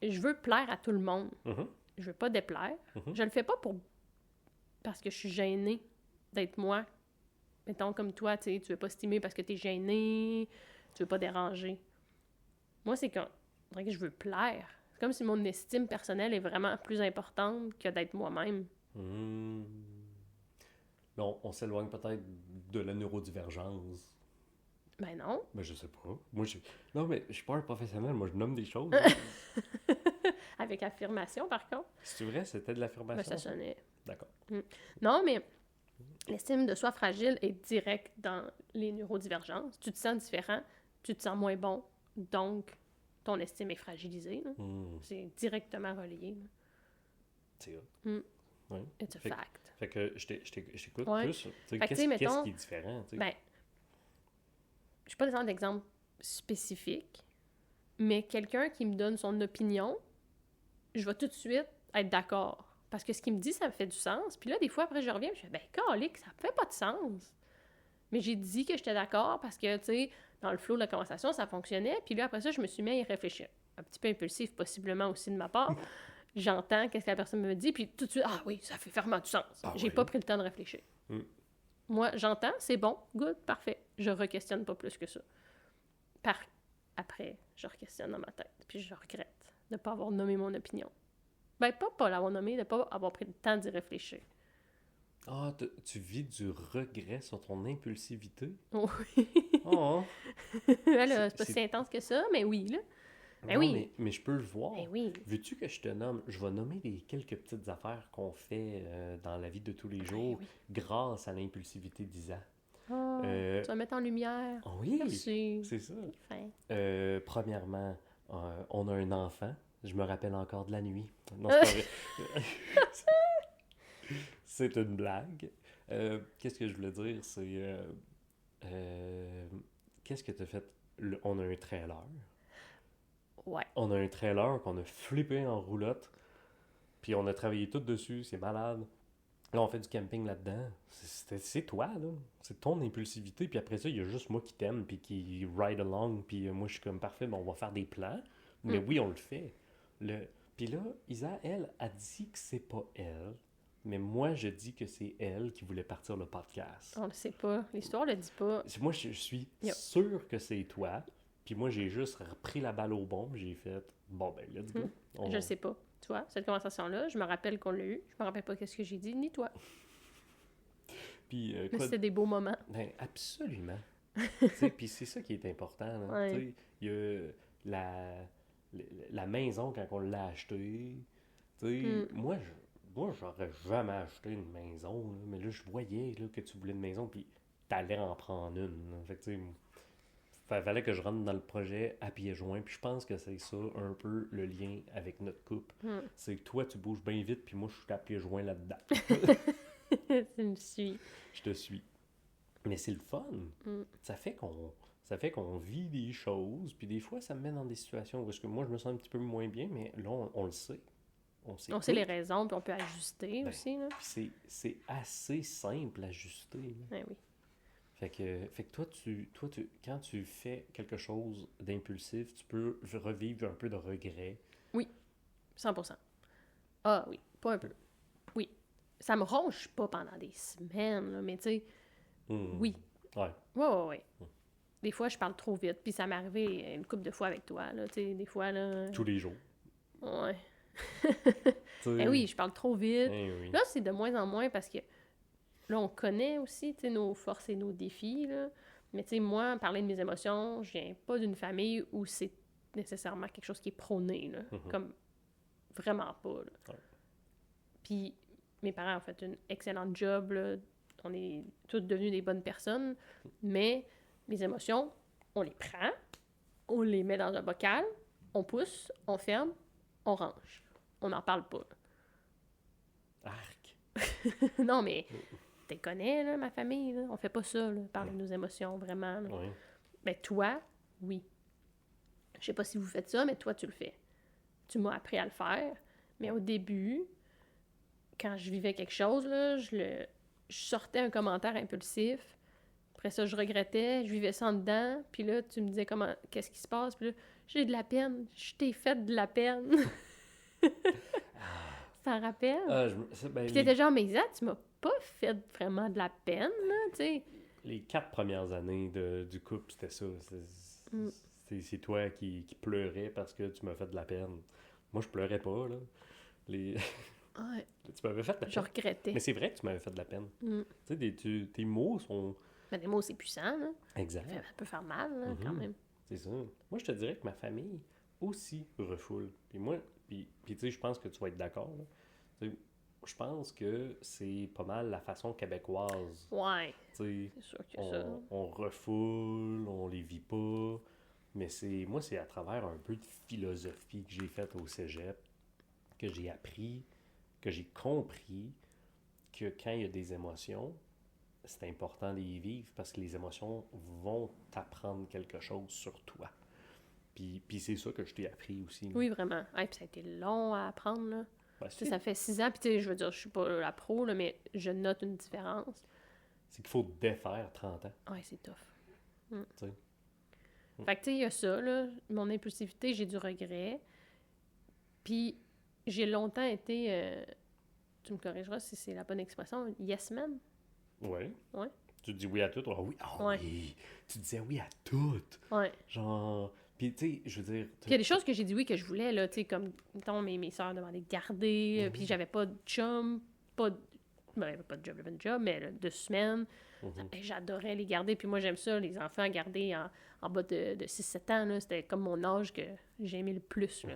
je veux plaire à tout le monde. Mhm. Je veux pas déplaire. Mhm. Je le fais pas parce que je suis gênée d'être moi. Mettons comme toi, tu sais, tu veux pas stimuler parce que t'es gênée, tu veux pas déranger. Moi, c'est qu'on dirait que je veux plaire. C'est comme si mon estime personnelle est vraiment plus importante que d'être moi-même. Hmm. Mais on s'éloigne peut-être de la neurodivergence. Ben non. Mais je sais pas. Non, mais je suis pas un professionnel. Moi, je nomme des choses. Avec affirmation, par contre. C'est vrai, c'était de Ben, l'affirmation? ça sonnait. D'accord. Non, mais l'estime de soi fragile est directe dans les neurodivergences. Tu te sens différent, tu te sens moins bon, donc ton estime est fragilisée. Là. C'est directement relié. Là. C'est ça. Mm. Ouais. It's a fact. Fait que je t'écoute Ouais. plus. Tu sais, Fait que, qu'est-ce mettons, qui est différent? Tu sais? Ben, je ne pas des d'exemple spécifique, mais quelqu'un qui me donne son opinion, je vais tout de suite être d'accord. Parce que ce qu'il me dit, ça me fait du sens. Puis là, des fois, après, je reviens, je fais, ben, calique, ça fait pas de sens. Mais j'ai dit que j'étais d'accord parce que, tu sais, dans le flow de la conversation, ça fonctionnait. Puis là, après ça, je me suis mis à y réfléchir. Un petit peu impulsif, possiblement aussi de ma part. J'entends qu'est-ce que la personne me dit, puis tout de suite, ah oui, ça fait vraiment du sens. J'ai pas pris le temps de réfléchir. Moi, j'entends, c'est bon, good, parfait. Je re-questionne pas plus que ça. Après, je re-questionne dans ma tête, puis je regrette de ne pas avoir nommé mon opinion. Ben, pas l'avoir nommé, de ne pas avoir pris le temps d'y réfléchir. Ah, tu vis du regret sur ton impulsivité? Oui. Oh! Là, c'est pas si intense que ça, mais oui, là. Ben non, oui. mais je peux le voir. Ben oui. Veux-tu que je te nomme? Je vais nommer quelques petites affaires qu'on fait dans la vie de tous les jours grâce à l'impulsivité d'Isa. Oh, tu vas mettre en lumière. Oh oui, merci. c'est ça. Fin. Premièrement, on a un enfant. Je me rappelle encore de la nuit. Non, c'est pas vrai. C'est une blague. Qu'est-ce que je voulais dire? C'est... qu'est-ce que tu as fait? On a un trailer. Ouais. On a un trailer qu'on a flippé en roulotte. Puis on a travaillé tout dessus. C'est malade. Là, on fait du camping là-dedans. C'est toi, là. C'est ton impulsivité. Puis après ça, il y a juste moi qui t'aime. Puis qui ride along. Puis moi, je suis comme parfait. Bon, on va faire des plans. Mais oui, on le fait. Puis là, Isa, elle, a dit que c'est pas elle. Mais moi, je dis que c'est elle qui voulait partir le podcast. On le sait pas. L'histoire le dit pas. Moi, je suis sûr que c'est toi. Puis moi, j'ai juste repris la balle au bon. J'ai fait, bon, ben, let's go. Je le sais pas. Tu vois, cette conversation-là, je me rappelle qu'on l'a eu. Je me rappelle pas qu'est-ce que j'ai dit, ni toi. Puis, mais c'était des beaux moments. Ben, absolument. Puis c'est ça qui est important. Là. Ouais. Il y a la maison, quand on l'a achetée, moi, j'aurais jamais acheté une maison, là, mais là, je voyais là, que tu voulais une maison, puis t'allais en prendre une. Là. Fait que, tu sais, fallait que je rentre dans le projet à pieds joints, puis je pense que c'est ça, un peu, le lien avec notre couple. C'est que toi, tu bouges bien vite, puis moi, je suis à pieds joints là-dedans. Tu me suis. Je te suis. Mais c'est le fun. Ça fait qu'on vit des choses, puis des fois, ça me met dans des situations où est-ce que moi, je me sens un petit peu moins bien, mais là, on le sait. On sait les raisons, puis on peut ajuster aussi. Là. C'est assez simple à ajuster. Ben oui. Fait que toi, quand tu fais quelque chose d'impulsif, tu peux revivre un peu de regret. Oui, 100%. Ah oui, pas un peu. Oui. Ça me ronge pas pendant des semaines, là, mais tu sais, oui. Ouais. Ouais. Des fois, je parle trop vite, puis ça m'est arrivé une couple de fois avec toi, là, tu sais, des fois, là... Tous les jours. Ouais. Oui, je parle trop vite. Oui. Là, c'est de moins en moins parce que là, on connaît aussi, tu sais, nos forces et nos défis, là. Mais tu sais, moi, parler de mes émotions, je viens pas d'une famille où c'est nécessairement quelque chose qui est prôné, là. Comme, vraiment pas, là. Ouais. Puis, mes parents ont fait une excellente job, là. On est toutes devenues des bonnes personnes, mais les émotions, on les prend, on les met dans un bocal, on pousse, on ferme, on range. On n'en parle pas. Arc. Non, mais tu connais, là, ma famille, là. On fait pas ça, là, parler de nos émotions, vraiment. Là. Oui. Ben, toi, oui. Je sais pas si vous faites ça, mais toi, tu le fais. Tu m'as appris à le faire, mais au début, quand je vivais quelque chose, là, je sortais un commentaire impulsif, Après ça, je regrettais, je vivais ça en dedans, puis là, tu me disais qu'est-ce qui se passe, puis là, j'ai de la peine, je t'ai fait de la peine. Tu t'en rappelles? Puis t'étais genre, mais Isa, tu m'as pas fait vraiment de la peine, là, tu sais. Les 4 premières années du couple, c'était ça. C'est toi qui pleurais parce que tu m'as fait de la peine. Moi, je pleurais pas, là. Ouais. Tu m'avais fait de la peine. Je regrettais. Mais c'est vrai que tu m'avais fait de la peine. Tu sais, tes mots sont... Mais des mots, c'est puissant, là. Exact. Ça peut faire mal, là, quand même. C'est ça. Moi, je te dirais que ma famille aussi refoule. Puis moi, puis tu sais, je pense que tu vas être d'accord, là. Tu sais, je pense que c'est pas mal la façon québécoise. Ouais. Tu sais, c'est sûr que ça. On refoule, on les vit pas. Mais moi, c'est à travers un peu de philosophie que j'ai faite au cégep, que j'ai appris, que j'ai compris que quand il y a des émotions, c'est important de les vivre parce que les émotions vont t'apprendre quelque chose sur toi. Puis c'est ça que je t'ai appris aussi. Oui, vraiment. Puis ça a été long à apprendre, là. Ben, Ça fait 6 ans, puis tu sais, je veux dire, je suis pas la pro, là, mais je note une différence. C'est qu'il faut défaire 30 ans. Ouais, c'est tough. T'sais. Fait que tu sais, il y a ça, là. Mon impulsivité, j'ai du regret. Puis j'ai longtemps été, tu me corrigeras si c'est la bonne expression, yes man. Ouais. Ouais. Tu dis oui à tout. Oh oui. Oh Ouais. oui. Tu disais oui à tout. Ouais. Genre... Puis, tu sais, je veux dire... Puis il y a des choses que j'ai dit oui que je voulais, là, tu sais, comme, mettons, mes sœurs demandaient de garder, puis j'avais pas de chum, pas de job, j'avais une job, mais là, 2 semaines. Et j'adorais les garder, puis moi, j'aime ça, les enfants à garder en bas de 6-7 ans, là, c'était comme mon âge que j'aimais le plus, là.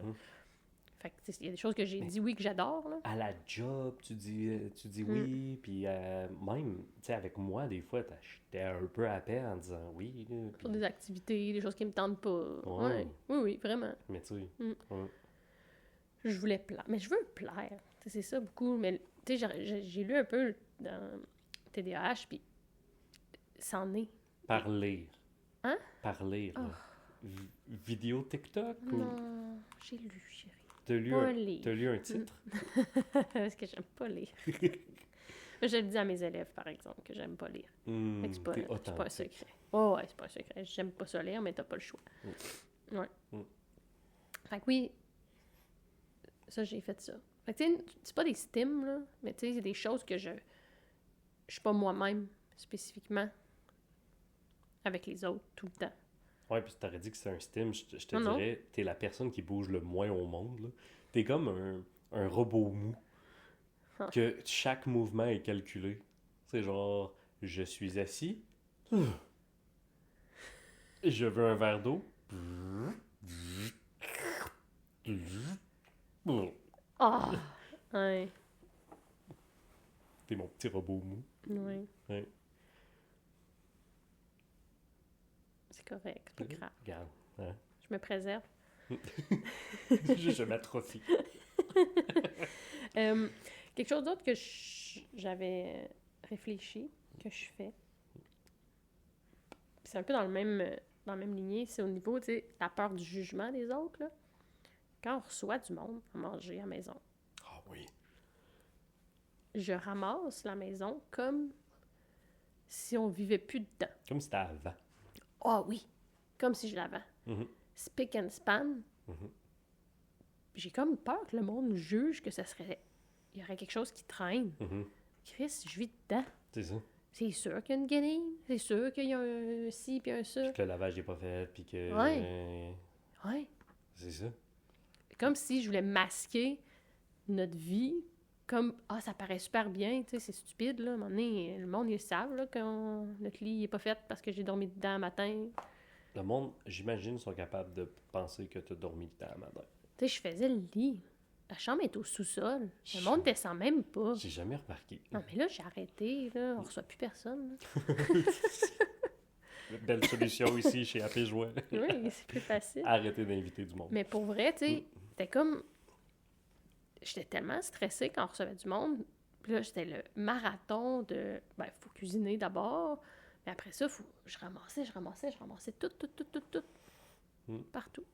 Fait que, il y a des choses que j'ai dit oui que j'adore, là. À la job, tu dis oui, puis même, tu sais, avec moi, des fois, j'étais un peu à peine en disant oui. Là, Sur des activités, des choses qui me tentent pas. Ouais. Oui, vraiment. Mais tu sais, Je voulais plaire. Mais je veux plaire. T'sais, c'est ça beaucoup. Mais tu sais, j'ai lu un peu dans TDAH, puis c'en est. par lire. Hein? Par lire. Là. Vidéo TikTok ou... Non, j'ai lu, chérie. T'as lu un titre? Parce que j'aime pas lire. Je le dis à mes élèves, par exemple, que j'aime pas lire. Fait que c'est pas un secret. Oh, ouais, c'est pas un secret. J'aime pas ça lire, mais t'as pas le choix. Ouais. Fait que oui, ça, j'ai fait ça. Fait que tu sais, c'est pas des stims, là, mais tu sais, c'est des choses que je suis pas moi-même, spécifiquement, avec les autres, tout le temps. Ouais, puis tu t'aurais dit que c'est un stim, je te dirais, t'es la personne qui bouge le moins au monde, là. T'es comme un robot mou. Que chaque mouvement est calculé. C'est genre, je suis assis. Je veux un verre d'eau. Ah! Ouais. T'es mon petit robot mou. Ouais. Ouais. C'est correct, c'est pas grave. Regarde. Hein? Je me préserve. Je m'atrophie. Quelque chose d'autre que j'avais réfléchi, que je fais, c'est un peu dans la même lignée, c'est au niveau, tu sais, la peur du jugement des autres, là. Quand on reçoit du monde à manger à la maison, Ah oui. je ramasse la maison comme si on vivait plus dedans. Comme si c'était avant. Ah oui! Comme si je l'avais. Spick and span. J'ai comme peur que le monde juge que ça serait... Il y aurait quelque chose qui traîne. Chris, je vis dedans. C'est ça. C'est sûr qu'il y a une guenille. C'est sûr qu'il y a un ci puis un ça. Puis que le lavage n'est pas fait, puis que... Ouais. C'est ça. Comme si je voulais masquer notre vie. Comme, ça paraît super bien, tu sais, c'est stupide, là. À un moment donné, le monde, ils savent, là, que notre lit n'est pas fait parce que j'ai dormi dedans un matin. Le monde, j'imagine, sont capables de penser que tu as dormi dedans matin. Tu sais, je faisais le lit. La chambre est au sous-sol. Le monde descend même pas. J'ai jamais remarqué. Non, mais là, j'ai arrêté, là. On reçoit plus personne, Belle solution ici chez AP Joie. Oui, c'est plus facile. Arrêtez d'inviter du monde. Mais pour vrai, tu sais, c'était comme... J'étais tellement stressée quand on recevait du monde. Puis là, c'était le marathon de... faut cuisiner d'abord. Mais après ça, je ramassais tout. Partout.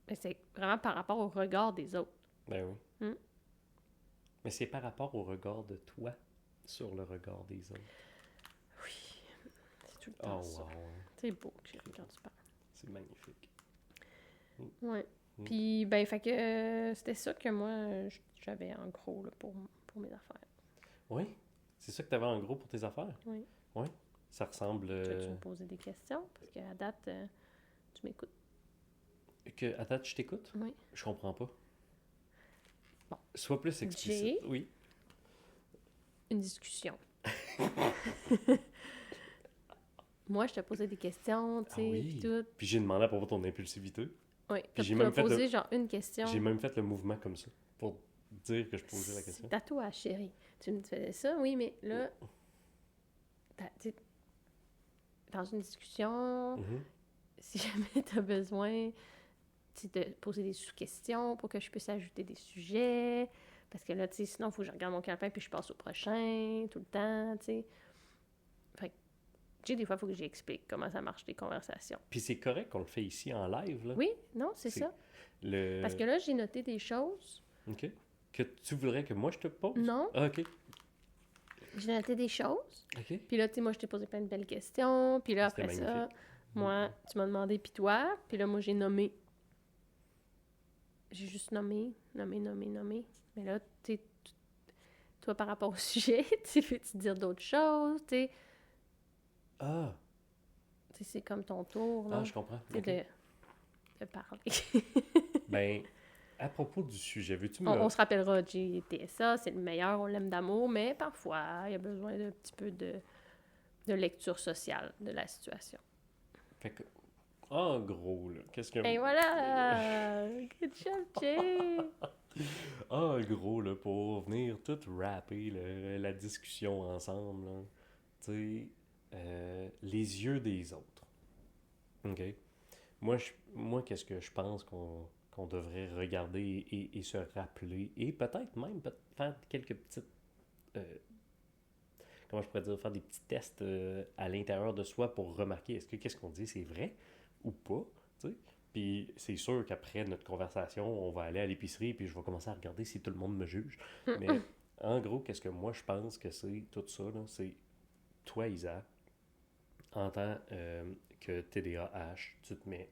Mais c'est vraiment par rapport au regard des autres. Ben oui. Mais c'est par rapport au regard de toi sur le regard des autres. tout le temps Oh, ça. wow. C'est beau quand tu parles. C'est magnifique. Ouais. Mm. Puis, ben, fait que c'était ça que moi, j'avais en gros là, pour mes affaires. Oui? C'est ça que tu avais en gros pour tes affaires? Oui. Oui? Ça ressemble... Tu veux-tu me poser des questions? Parce qu'à date, tu m'écoutes. Attends, je t'écoute? Oui. Je comprends pas. Bon. Sois plus explicite. J'ai Oui. une discussion. Moi, je te posais des questions, tu sais, Ah oui. puis tout. Puis j'ai demandé à propos de ton impulsivité. Oui, Puis j'ai tu même m'as fait posé genre une question. J'ai même fait le mouvement comme ça pour dire que je posais la question. C'est tatouage, chérie. Tu me faisais ça, oui, mais là, tu sais, dans une discussion, Mhm. si jamais tu as besoin de poser des sous-questions pour que je puisse ajouter des sujets, parce que là, tu sais, sinon, il faut que je regarde mon calepin puis je passe au prochain, tout le temps, tu sais. Fait que, tu sais, des fois, il faut que j'explique comment ça marche, les conversations. Puis c'est correct qu'on le fait ici en live, là. Oui, non, c'est ça. Parce que là, j'ai noté des choses. OK. Que tu voudrais que moi je te pose? Non. Ah, OK. J'ai noté des choses. OK. Puis là, tu sais, moi, je t'ai posé plein de belles questions. Puis là, C'était après ça, magnifique. moi, tu m'as demandé, puis toi. Puis là, moi, j'ai nommé. J'ai juste nommé. Mais là, tu sais, toi, par rapport au sujet, tu veux-tu dire d'autres choses, tu sais? Ah, Tu sais, c'est comme ton tour, là. je comprends. Tu sais, OK. de parler. Ben, à propos du sujet, veux-tu me... On se rappellera, JTSA, c'est le meilleur, on l'aime d'amour, mais parfois, il y a besoin d'un petit peu de lecture sociale de la situation. Fait que, en gros, là, qu'est-ce que... Et voilà! Good job, Jay! En gros, là, pour venir tout rapper la discussion ensemble, là, tu sais, les yeux des autres. OK? Moi qu'est-ce que je pense qu'on devrait regarder et se rappeler, et peut-être même faire quelques petites... comment je pourrais dire? Faire des petits tests à l'intérieur de soi pour remarquer est-ce que qu'est-ce qu'on dit, c'est vrai ou pas, tu sais? Puis c'est sûr qu'après notre conversation, on va aller à l'épicerie puis je vais commencer à regarder si tout le monde me juge. Mais en gros, qu'est-ce que moi je pense que c'est tout ça, là, c'est toi, Isa, en tant que TDAH, tu te mets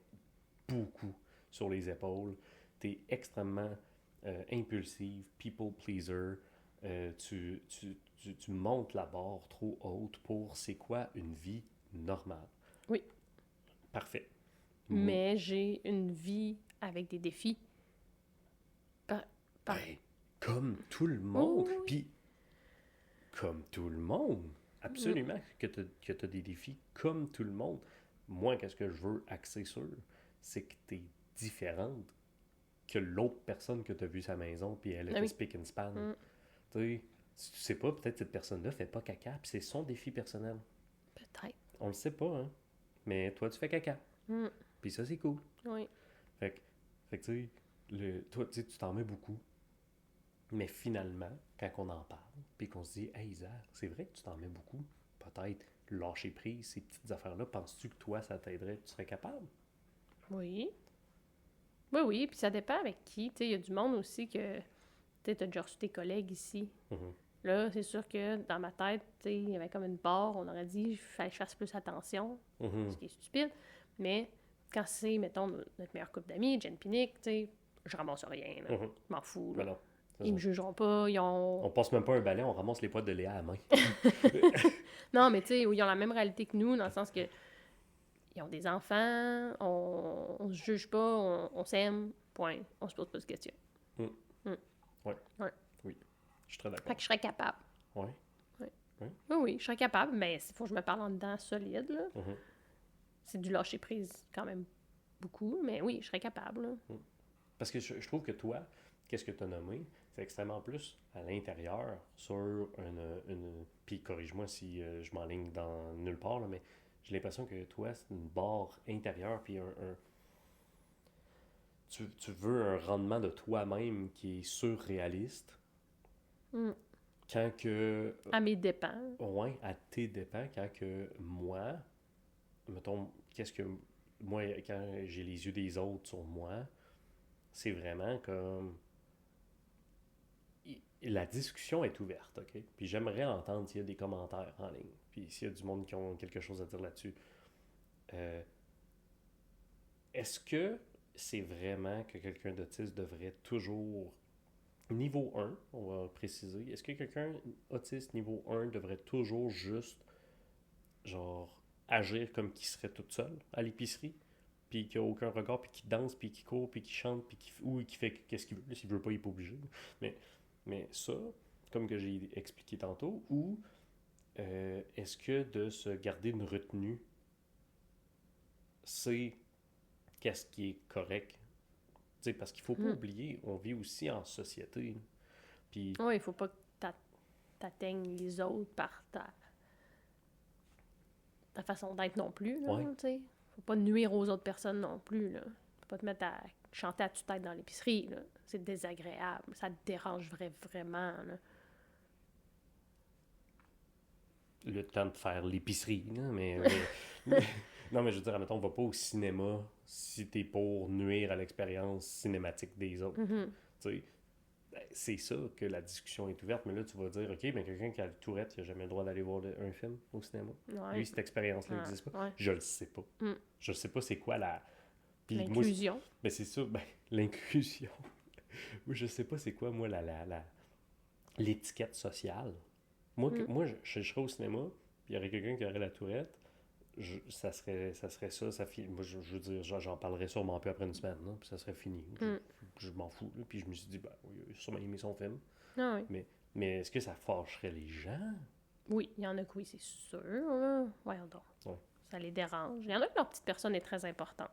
beaucoup sur les épaules. Tu es extrêmement impulsive, people pleaser. Tu montes la barre trop haute pour c'est quoi une vie normale. Oui. Parfait. Mais j'ai une vie avec des défis. Ben, comme tout le monde. Oui. Puis, comme tout le monde. Absolument que tu as des défis comme tout le monde. Moi, qu'est-ce que je veux axer sur? C'est que tu es différente que l'autre personne que tu as vue sa maison, puis elle était spick and span. Tu sais, si tu sais pas, peut-être cette personne-là fait pas caca, puis c'est son défi personnel. Peut-être. On le sait pas, hein. Mais toi, tu fais caca. Puis ça, c'est cool. Oui. Fait que tu sais, toi, tu t'en mets beaucoup. Mais finalement, quand on en parle, puis qu'on se dit, hey, Isa, c'est vrai que tu t'en mets beaucoup, peut-être lâcher prise, ces petites affaires-là, penses-tu que toi, ça t'aiderait, tu serais capable? Oui. Oui, puis ça dépend avec qui. Tu sais, il y a du monde aussi que, tu as déjà reçu tes collègues ici. Là, c'est sûr que dans ma tête, tu sais, il y avait comme une barre, on aurait dit, il fallait que je fasse plus attention, ce qui est stupide. Mais quand c'est, mettons, notre meilleure couple d'amis, Jen Pinnick, tu sais, je ramasse rien, là. Je m'en fous, là. Ben non, Ils me jugeront pas, ils ont... On passe même pas un balai, on ramasse les potes de Léa à la main. Non, mais tu sais, ils ont la même réalité que nous, dans le sens que ils ont des enfants, on se juge pas, on s'aime, point. On se pose pas de questions. Ouais. Oui, je suis très d'accord. Fait que je serais capable. Ouais. Oui, je serais capable, mais il faut que je me parle en dedans solide, là. C'est du lâcher prise quand même beaucoup, mais oui, je serais capable, là. Parce que je trouve que toi, qu'est-ce que tu as nommé, c'est extrêmement plus à l'intérieur sur une... Puis corrige-moi si je m'enligne dans nulle part, là, mais j'ai l'impression que toi, c'est une barre intérieure, puis tu veux un rendement de toi-même qui est surréaliste. Quand que... À mes dépens. Ouais, à tes dépens, quand que moi, mettons, qu'est-ce que... Moi, quand j'ai les yeux des autres sur moi, c'est vraiment comme... La discussion est ouverte, OK? Puis j'aimerais entendre s'il y a des commentaires en ligne. puis s'il y a du monde qui ont quelque chose à dire là-dessus. Est-ce que c'est vraiment que quelqu'un d'autiste devrait toujours... Niveau 1, on va préciser. Est-ce que quelqu'un autiste niveau 1 devrait toujours juste, genre, agir comme qu'il serait tout seul à l'épicerie, puis qu'il n'a aucun regard, puis qu'il danse, puis qu'il court, puis qu'il chante, puis ou qu'il fait qu'est-ce qu'il veut. S'il veut pas, il n'est pas obligé. Mais ça, comme que j'ai expliqué tantôt, ou est-ce que de se garder une retenue, c'est qu'est-ce qui est correct? T'sais, parce qu'il faut pas oublier, on vit aussi en société. Puis... Oui, il faut pas que t'atteignes les autres par ta façon d'être non plus. Là, ouais. Faut pas nuire aux autres personnes non plus. Là. Faut pas te mettre à chanter à tue-tête dans l'épicerie. Là. C'est désagréable. Ça te dérange vraiment. Là. Le temps de faire l'épicerie, là, mais non, mais je veux dire, admettons, on va pas au cinéma si t'es pour nuire à l'expérience cinématique des autres. Mm-hmm. Tu sais, c'est ça que la discussion est ouverte, mais là, tu vas dire, OK, mais quelqu'un qui a le Tourette, il a jamais le droit d'aller voir un film au cinéma. Ouais. Lui, cette expérience-là n'existe pas. Ouais. Je le sais pas. Je sais pas c'est quoi la... Puis l'inclusion. Moi, ben c'est ça, l'inclusion. Moi, je sais pas c'est quoi, moi, l'étiquette sociale. Moi, je serais au cinéma, puis il y aurait quelqu'un qui aurait la Tourette, ça serait ça. Moi, je veux dire, j'en parlerais sûrement plus après une semaine, là, puis ça serait fini. Je m'en fous. Là, puis je me suis dit, oui, il a sûrement aimé son film. Ah, oui. Mais est-ce que ça fâcherait les gens? Oui, il y en a que oui, c'est sûr. Là. Voyons donc. Ouais. Ça les dérange. Il y en a que leur petite personne est très importante.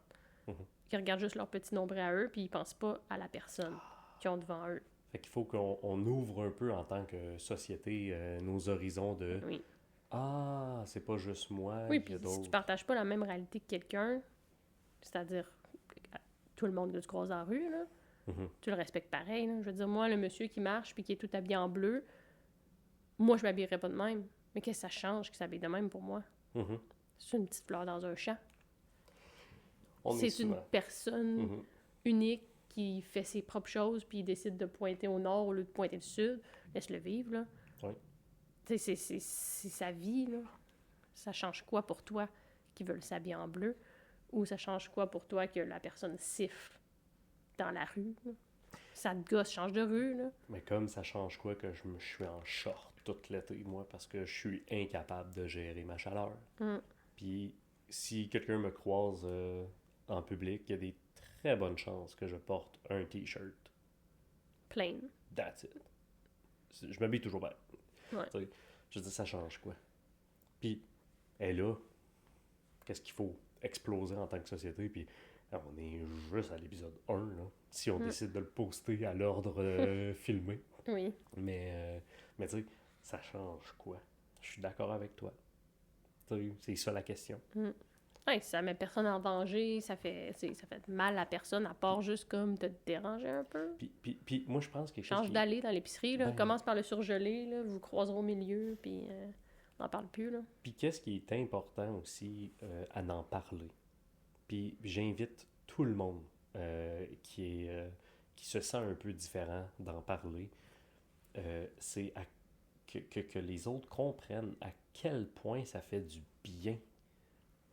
Qui regardent juste leur petit nombre à eux, puis ils pensent pas à la personne qu'ils ont devant eux. Fait qu'il faut qu'on ouvre un peu en tant que société nos horizons de oui. Ah, c'est pas juste moi. Oui, puis si tu partages pas la même réalité que quelqu'un, c'est-à-dire tout le monde que tu croises en rue, là, tu le respectes pareil. Là. Je veux dire, moi, le monsieur qui marche puis qui est tout habillé en bleu, moi, je m'habillerais pas de même. Mais qu'est-ce que ça change qu'il s'habille de même pour moi? C'est une petite fleur dans un champ. C'est une personne unique qui fait ses propres choses, puis il décide de pointer au nord au lieu de pointer au sud. Laisse-le vivre, là. Oui. Tu sais, c'est sa vie, là. Ça change quoi pour toi qui veulent s'habiller en bleu? Ou ça change quoi pour toi que la personne siffle dans la rue, là? Ça te gosse, change de rue, là. Mais comme ça change quoi que je suis en short toute l'été, moi, parce que je suis incapable de gérer ma chaleur. Puis si quelqu'un me croise en public, il y a des très bonnes chances que je porte un t-shirt. Plain. That's it. Je m'habille toujours bien. Ouais. Je dis, ça change quoi? Puis, elle là, qu'est-ce qu'il faut exploser en tant que société? Puis, on est juste à l'épisode 1, là, si on décide de le poster à l'ordre filmé. Oui. Mais tu sais, ça change quoi? Je suis d'accord avec toi. C'est ça la question. Ouais, ça met personne en danger, ça fait mal à personne, à part juste comme te déranger un peu. Puis moi, je pense que... Change d'aller dans l'épicerie, là. Commence par le surgelé, là. Vous vous croiserez au milieu, puis on n'en parle plus, là. Puis qu'est-ce qui est important aussi à en parler? Puis j'invite tout le monde qui se sent un peu différent d'en parler. C'est que les autres comprennent à quel point ça fait du bien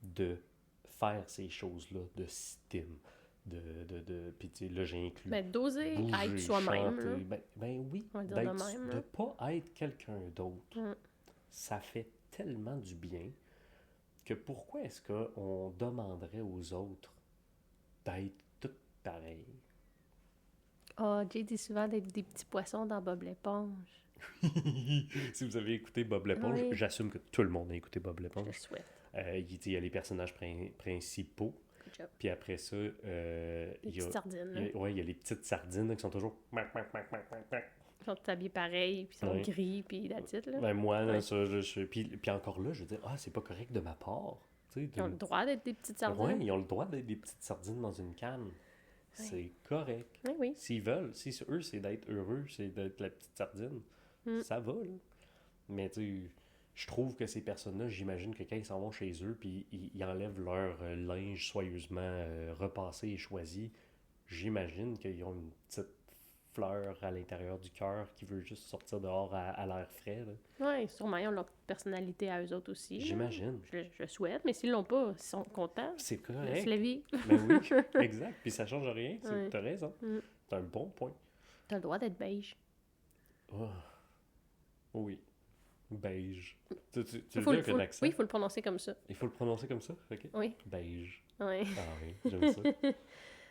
de faire ces choses-là, de stym, puis tu sais, là, j'ai inclus... Mais d'oser être soi-même, chanter, ben oui, de pas être quelqu'un d'autre. Ça fait tellement du bien que pourquoi est-ce qu'on demanderait aux autres d'être tout pareil? Jay dit souvent d'être des petits poissons dans Bob l'éponge. Si vous avez écouté Bob l'éponge, j'assume que tout le monde a écouté Bob l'éponge. Je souhaite. Il y a les personnages principaux. Puis après ça, les petites sardines. Il y a les petites sardines là, qui sont toujours... Ils sont tous habillés pareil, puis ils sont gris, puis that's it, là. Ben moi, là, ça, puis encore là, je veux dire, c'est pas correct de ma part. Ils ont le droit d'être des petites sardines. Oui, ils ont le droit d'être des petites sardines dans une canne. C'est correct. Oui. S'ils veulent, si eux, c'est d'être heureux, c'est d'être la petite sardine, ça va, là. Mais tu sais, je trouve que ces personnes-là, j'imagine que quand ils s'en vont chez eux, puis ils enlèvent leur linge soigneusement repassé et choisi, j'imagine qu'ils ont une petite fleur à l'intérieur du cœur qui veut juste sortir dehors à l'air frais. Là. Ouais, sûrement, ils ont leur personnalité à eux autres aussi. Là. J'imagine. Je souhaite, mais s'ils l'ont pas, ils sont contents. C'est correct. Laisse-les vivre. Ben oui, exact. Puis ça change rien. Ouais. T'as raison. C'est un bon point. T'as le droit d'être beige. Oh. Oui. Beige. Tu le dis Faut, avec un accent? oui, il faut le prononcer comme ça. Il faut le prononcer comme ça? OK. Oui. Beige. Oui. Ah oui, j'aime ça.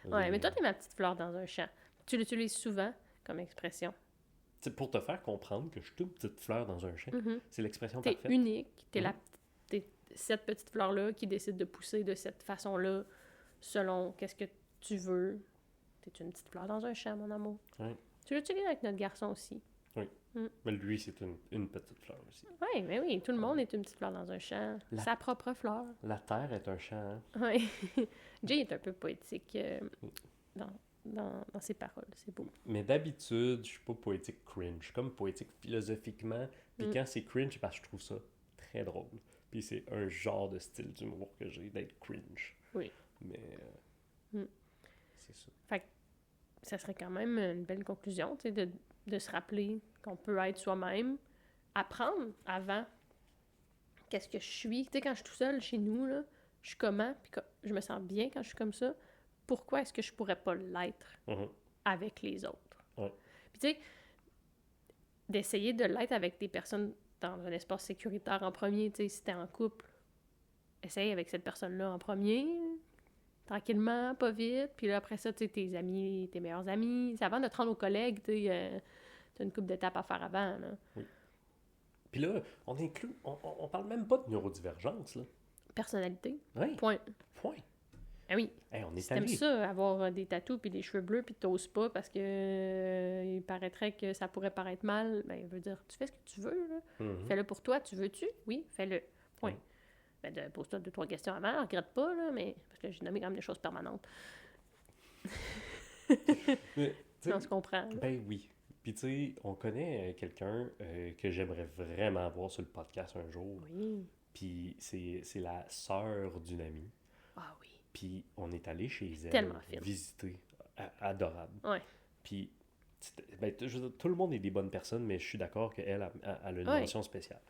Ouais, mais toi, t'es ma petite fleur dans un champ. Tu l'utilises souvent comme expression. T'sais, pour te faire comprendre que je suis une petite fleur dans un champ, c'est l'expression T'es parfaite. unique. T'es cette petite fleur-là qui décide de pousser de cette façon-là selon qu'est-ce que tu veux. T'es une petite fleur dans un champ, mon amour. Oui. Tu l'utilises avec notre garçon aussi. Oui. Mais lui, c'est une petite fleur aussi. Oui, mais oui, tout le monde est une petite fleur dans un champ. Sa propre fleur. La terre est un champ. Hein? Oui. Jay est un peu poétique dans ses paroles. C'est beau. Mais d'habitude, je suis pas poétique cringe. Je suis comme poétique philosophiquement. Puis quand c'est cringe, c'est parce que je trouve ça très drôle. Puis c'est un genre de style d'humour que j'ai, d'être cringe. Oui. Mais c'est ça. Fait que ça serait quand même une belle conclusion, tu sais, de se rappeler qu'on peut être soi-même, apprendre avant qu'est-ce que je suis. Tu sais, quand je suis tout seul chez nous, là, je suis comment, puis je me sens bien quand je suis comme ça. Pourquoi est-ce que je pourrais pas l'être avec les autres? Ouais. Puis tu sais, d'essayer de l'être avec des personnes dans un espace sécuritaire en premier, tu sais, si t'es en couple, essaye avec cette personne-là en premier, tranquillement, pas vite, puis là, après ça, tu sais, tes amis, tes meilleurs amis, c'est avant de te rendre aux collègues, tu sais, t'as une couple d'étapes à faire avant, là. Oui. Puis là, on parle même pas de neurodivergence, là. Personnalité, Oui. point. Point. Ah oui. Hey, on est Si t'aimes allé. ça, avoir des tatous puis des cheveux bleus puis t'oses pas parce que il paraîtrait que ça pourrait paraître mal, ben, veut dire, tu fais ce que tu veux, là. Fais-le pour toi, tu veux-tu? Oui, fais-le. Point. Ben, pose-toi 2-3 questions avant, regrette pas, là, mais parce que j'ai nommé quand même des choses permanentes. Mais, on se comprend. Là. Ben oui. Puis tu sais, on connaît quelqu'un que j'aimerais vraiment avoir sur le podcast un jour. Oui. Puis c'est la sœur d'une amie. Ah oui. Puis on est allé chez elle Tellement fine. visiter. Adorable. Ouais. Puis ben, je veux dire, tout le monde est des bonnes personnes, mais je suis d'accord qu'elle a une mention spéciale.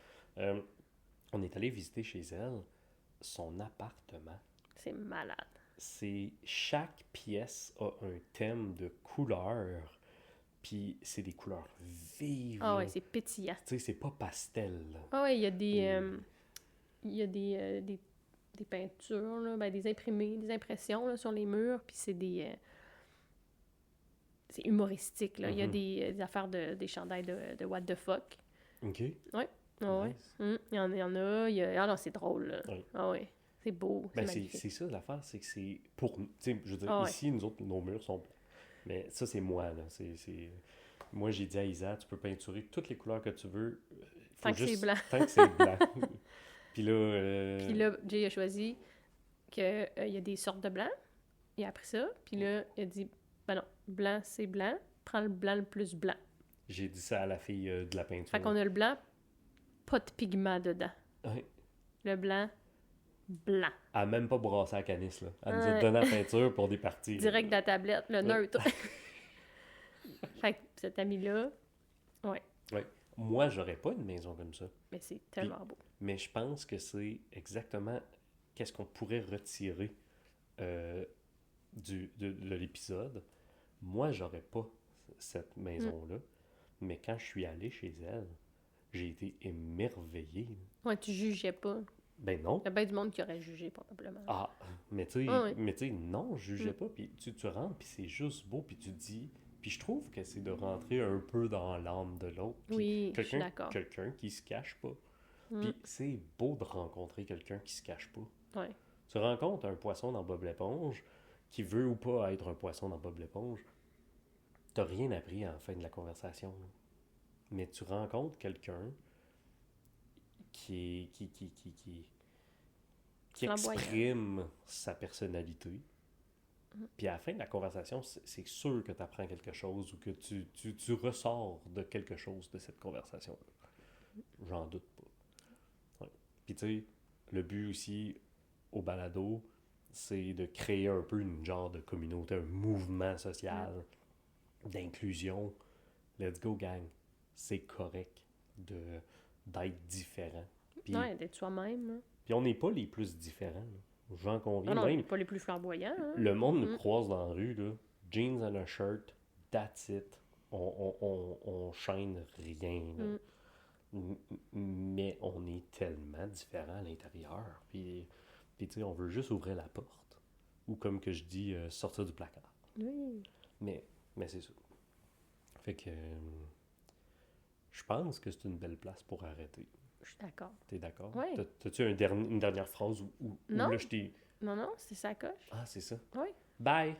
On est allé visiter chez elle son appartement. C'est malade. Chaque pièce a un thème de couleur, puis c'est des couleurs vives. Ah ouais, c'est pétillant. Tu sais, c'est pas pastel. Là. Ah ouais, il y a des peintures, là, ben, des imprimés, des impressions là, sur les murs, puis c'est c'est humoristique, là. Il y a des affaires des chandails de What the fuck. OK. Ouais. Ah Nice. ouais. Il y en a. Ah non, c'est drôle, là. Oui. Ah ouais. C'est beau. Ben, c'est magnifique. c'est ça l'affaire, c'est que c'est pour nous. Tu sais, je veux dire, Ah ouais. ici, nous autres, nos murs sont blancs. Mais ça, c'est moi, là. Moi, j'ai dit à Isa, tu peux peinturer toutes les couleurs que tu veux. Tant que c'est blanc. Tant que c'est blanc. Puis là... Puis là, Jay a choisi qu'il y a des sortes de blanc. Il a appris ça. Puis là, il a dit, ben non, blanc, c'est blanc. Prends le blanc le plus blanc. J'ai dit ça à la fille de la peinture. Fait qu'on a le blanc, pas de pigment dedans. Ouais. Le blanc, blanc. Elle n'a même pas brassé la canisse, là. Elle nous a donné la peinture pour des parties. Direct de la tablette, le neutre. Fait que cet ami-là, ouais. Ouais. Moi, j'aurais pas une maison comme ça. Mais c'est tellement beau. Mais je pense que c'est exactement qu'est-ce qu'on pourrait retirer de l'épisode. Moi, j'aurais pas cette maison-là. Mais quand je suis allé chez elle, j'ai été émerveillé. Ouais, tu jugeais pas. Ben non. Il y a bien du monde qui aurait jugé, probablement. Ah, mais tu sais, non, je jugeais pas. Puis tu rentres, puis c'est juste beau, puis tu dis... Puis je trouve que c'est de rentrer un peu dans l'âme de l'autre. Oui, je suis d'accord. Quelqu'un qui se cache pas. Puis c'est beau de rencontrer quelqu'un qui se cache pas. Ouais. Tu rencontres un poisson dans Bob l'éponge, qui veut ou pas être un poisson dans Bob l'éponge, t'as rien appris à la fin de la conversation. Là. Mais tu rencontres quelqu'un qui exprime sa personnalité. Puis à la fin de la conversation, c'est sûr que tu apprends quelque chose ou que tu ressors de quelque chose de cette conversation-là. J'en doute pas. Ouais. Puis tu sais, le but aussi au balado, c'est de créer un peu une genre de communauté, un mouvement social. d'inclusion. Let's go, gang. C'est correct d'être différent. Puis, Ouais, d'être soi-même. Hein. puis on n'est pas les plus différents. Là. J'en conviens. Ah non, on Même, n'est pas les plus flamboyants. Hein. le monde nous croise dans la rue, là, jeans and a shirt, that's it. On chaîne rien. Là. Mais on est tellement différents à l'intérieur. Puis tu sais, on veut juste ouvrir la porte. Ou comme que je dis, sortir du placard. Oui. Mais c'est ça. Fait que je pense que c'est une belle place pour arrêter. Je suis d'accord. T'es d'accord? Oui. T'as-tu une dernière phrase où Non. là je t'ai... Non, c'est ça coche. Ah, c'est ça. Oui. Bye!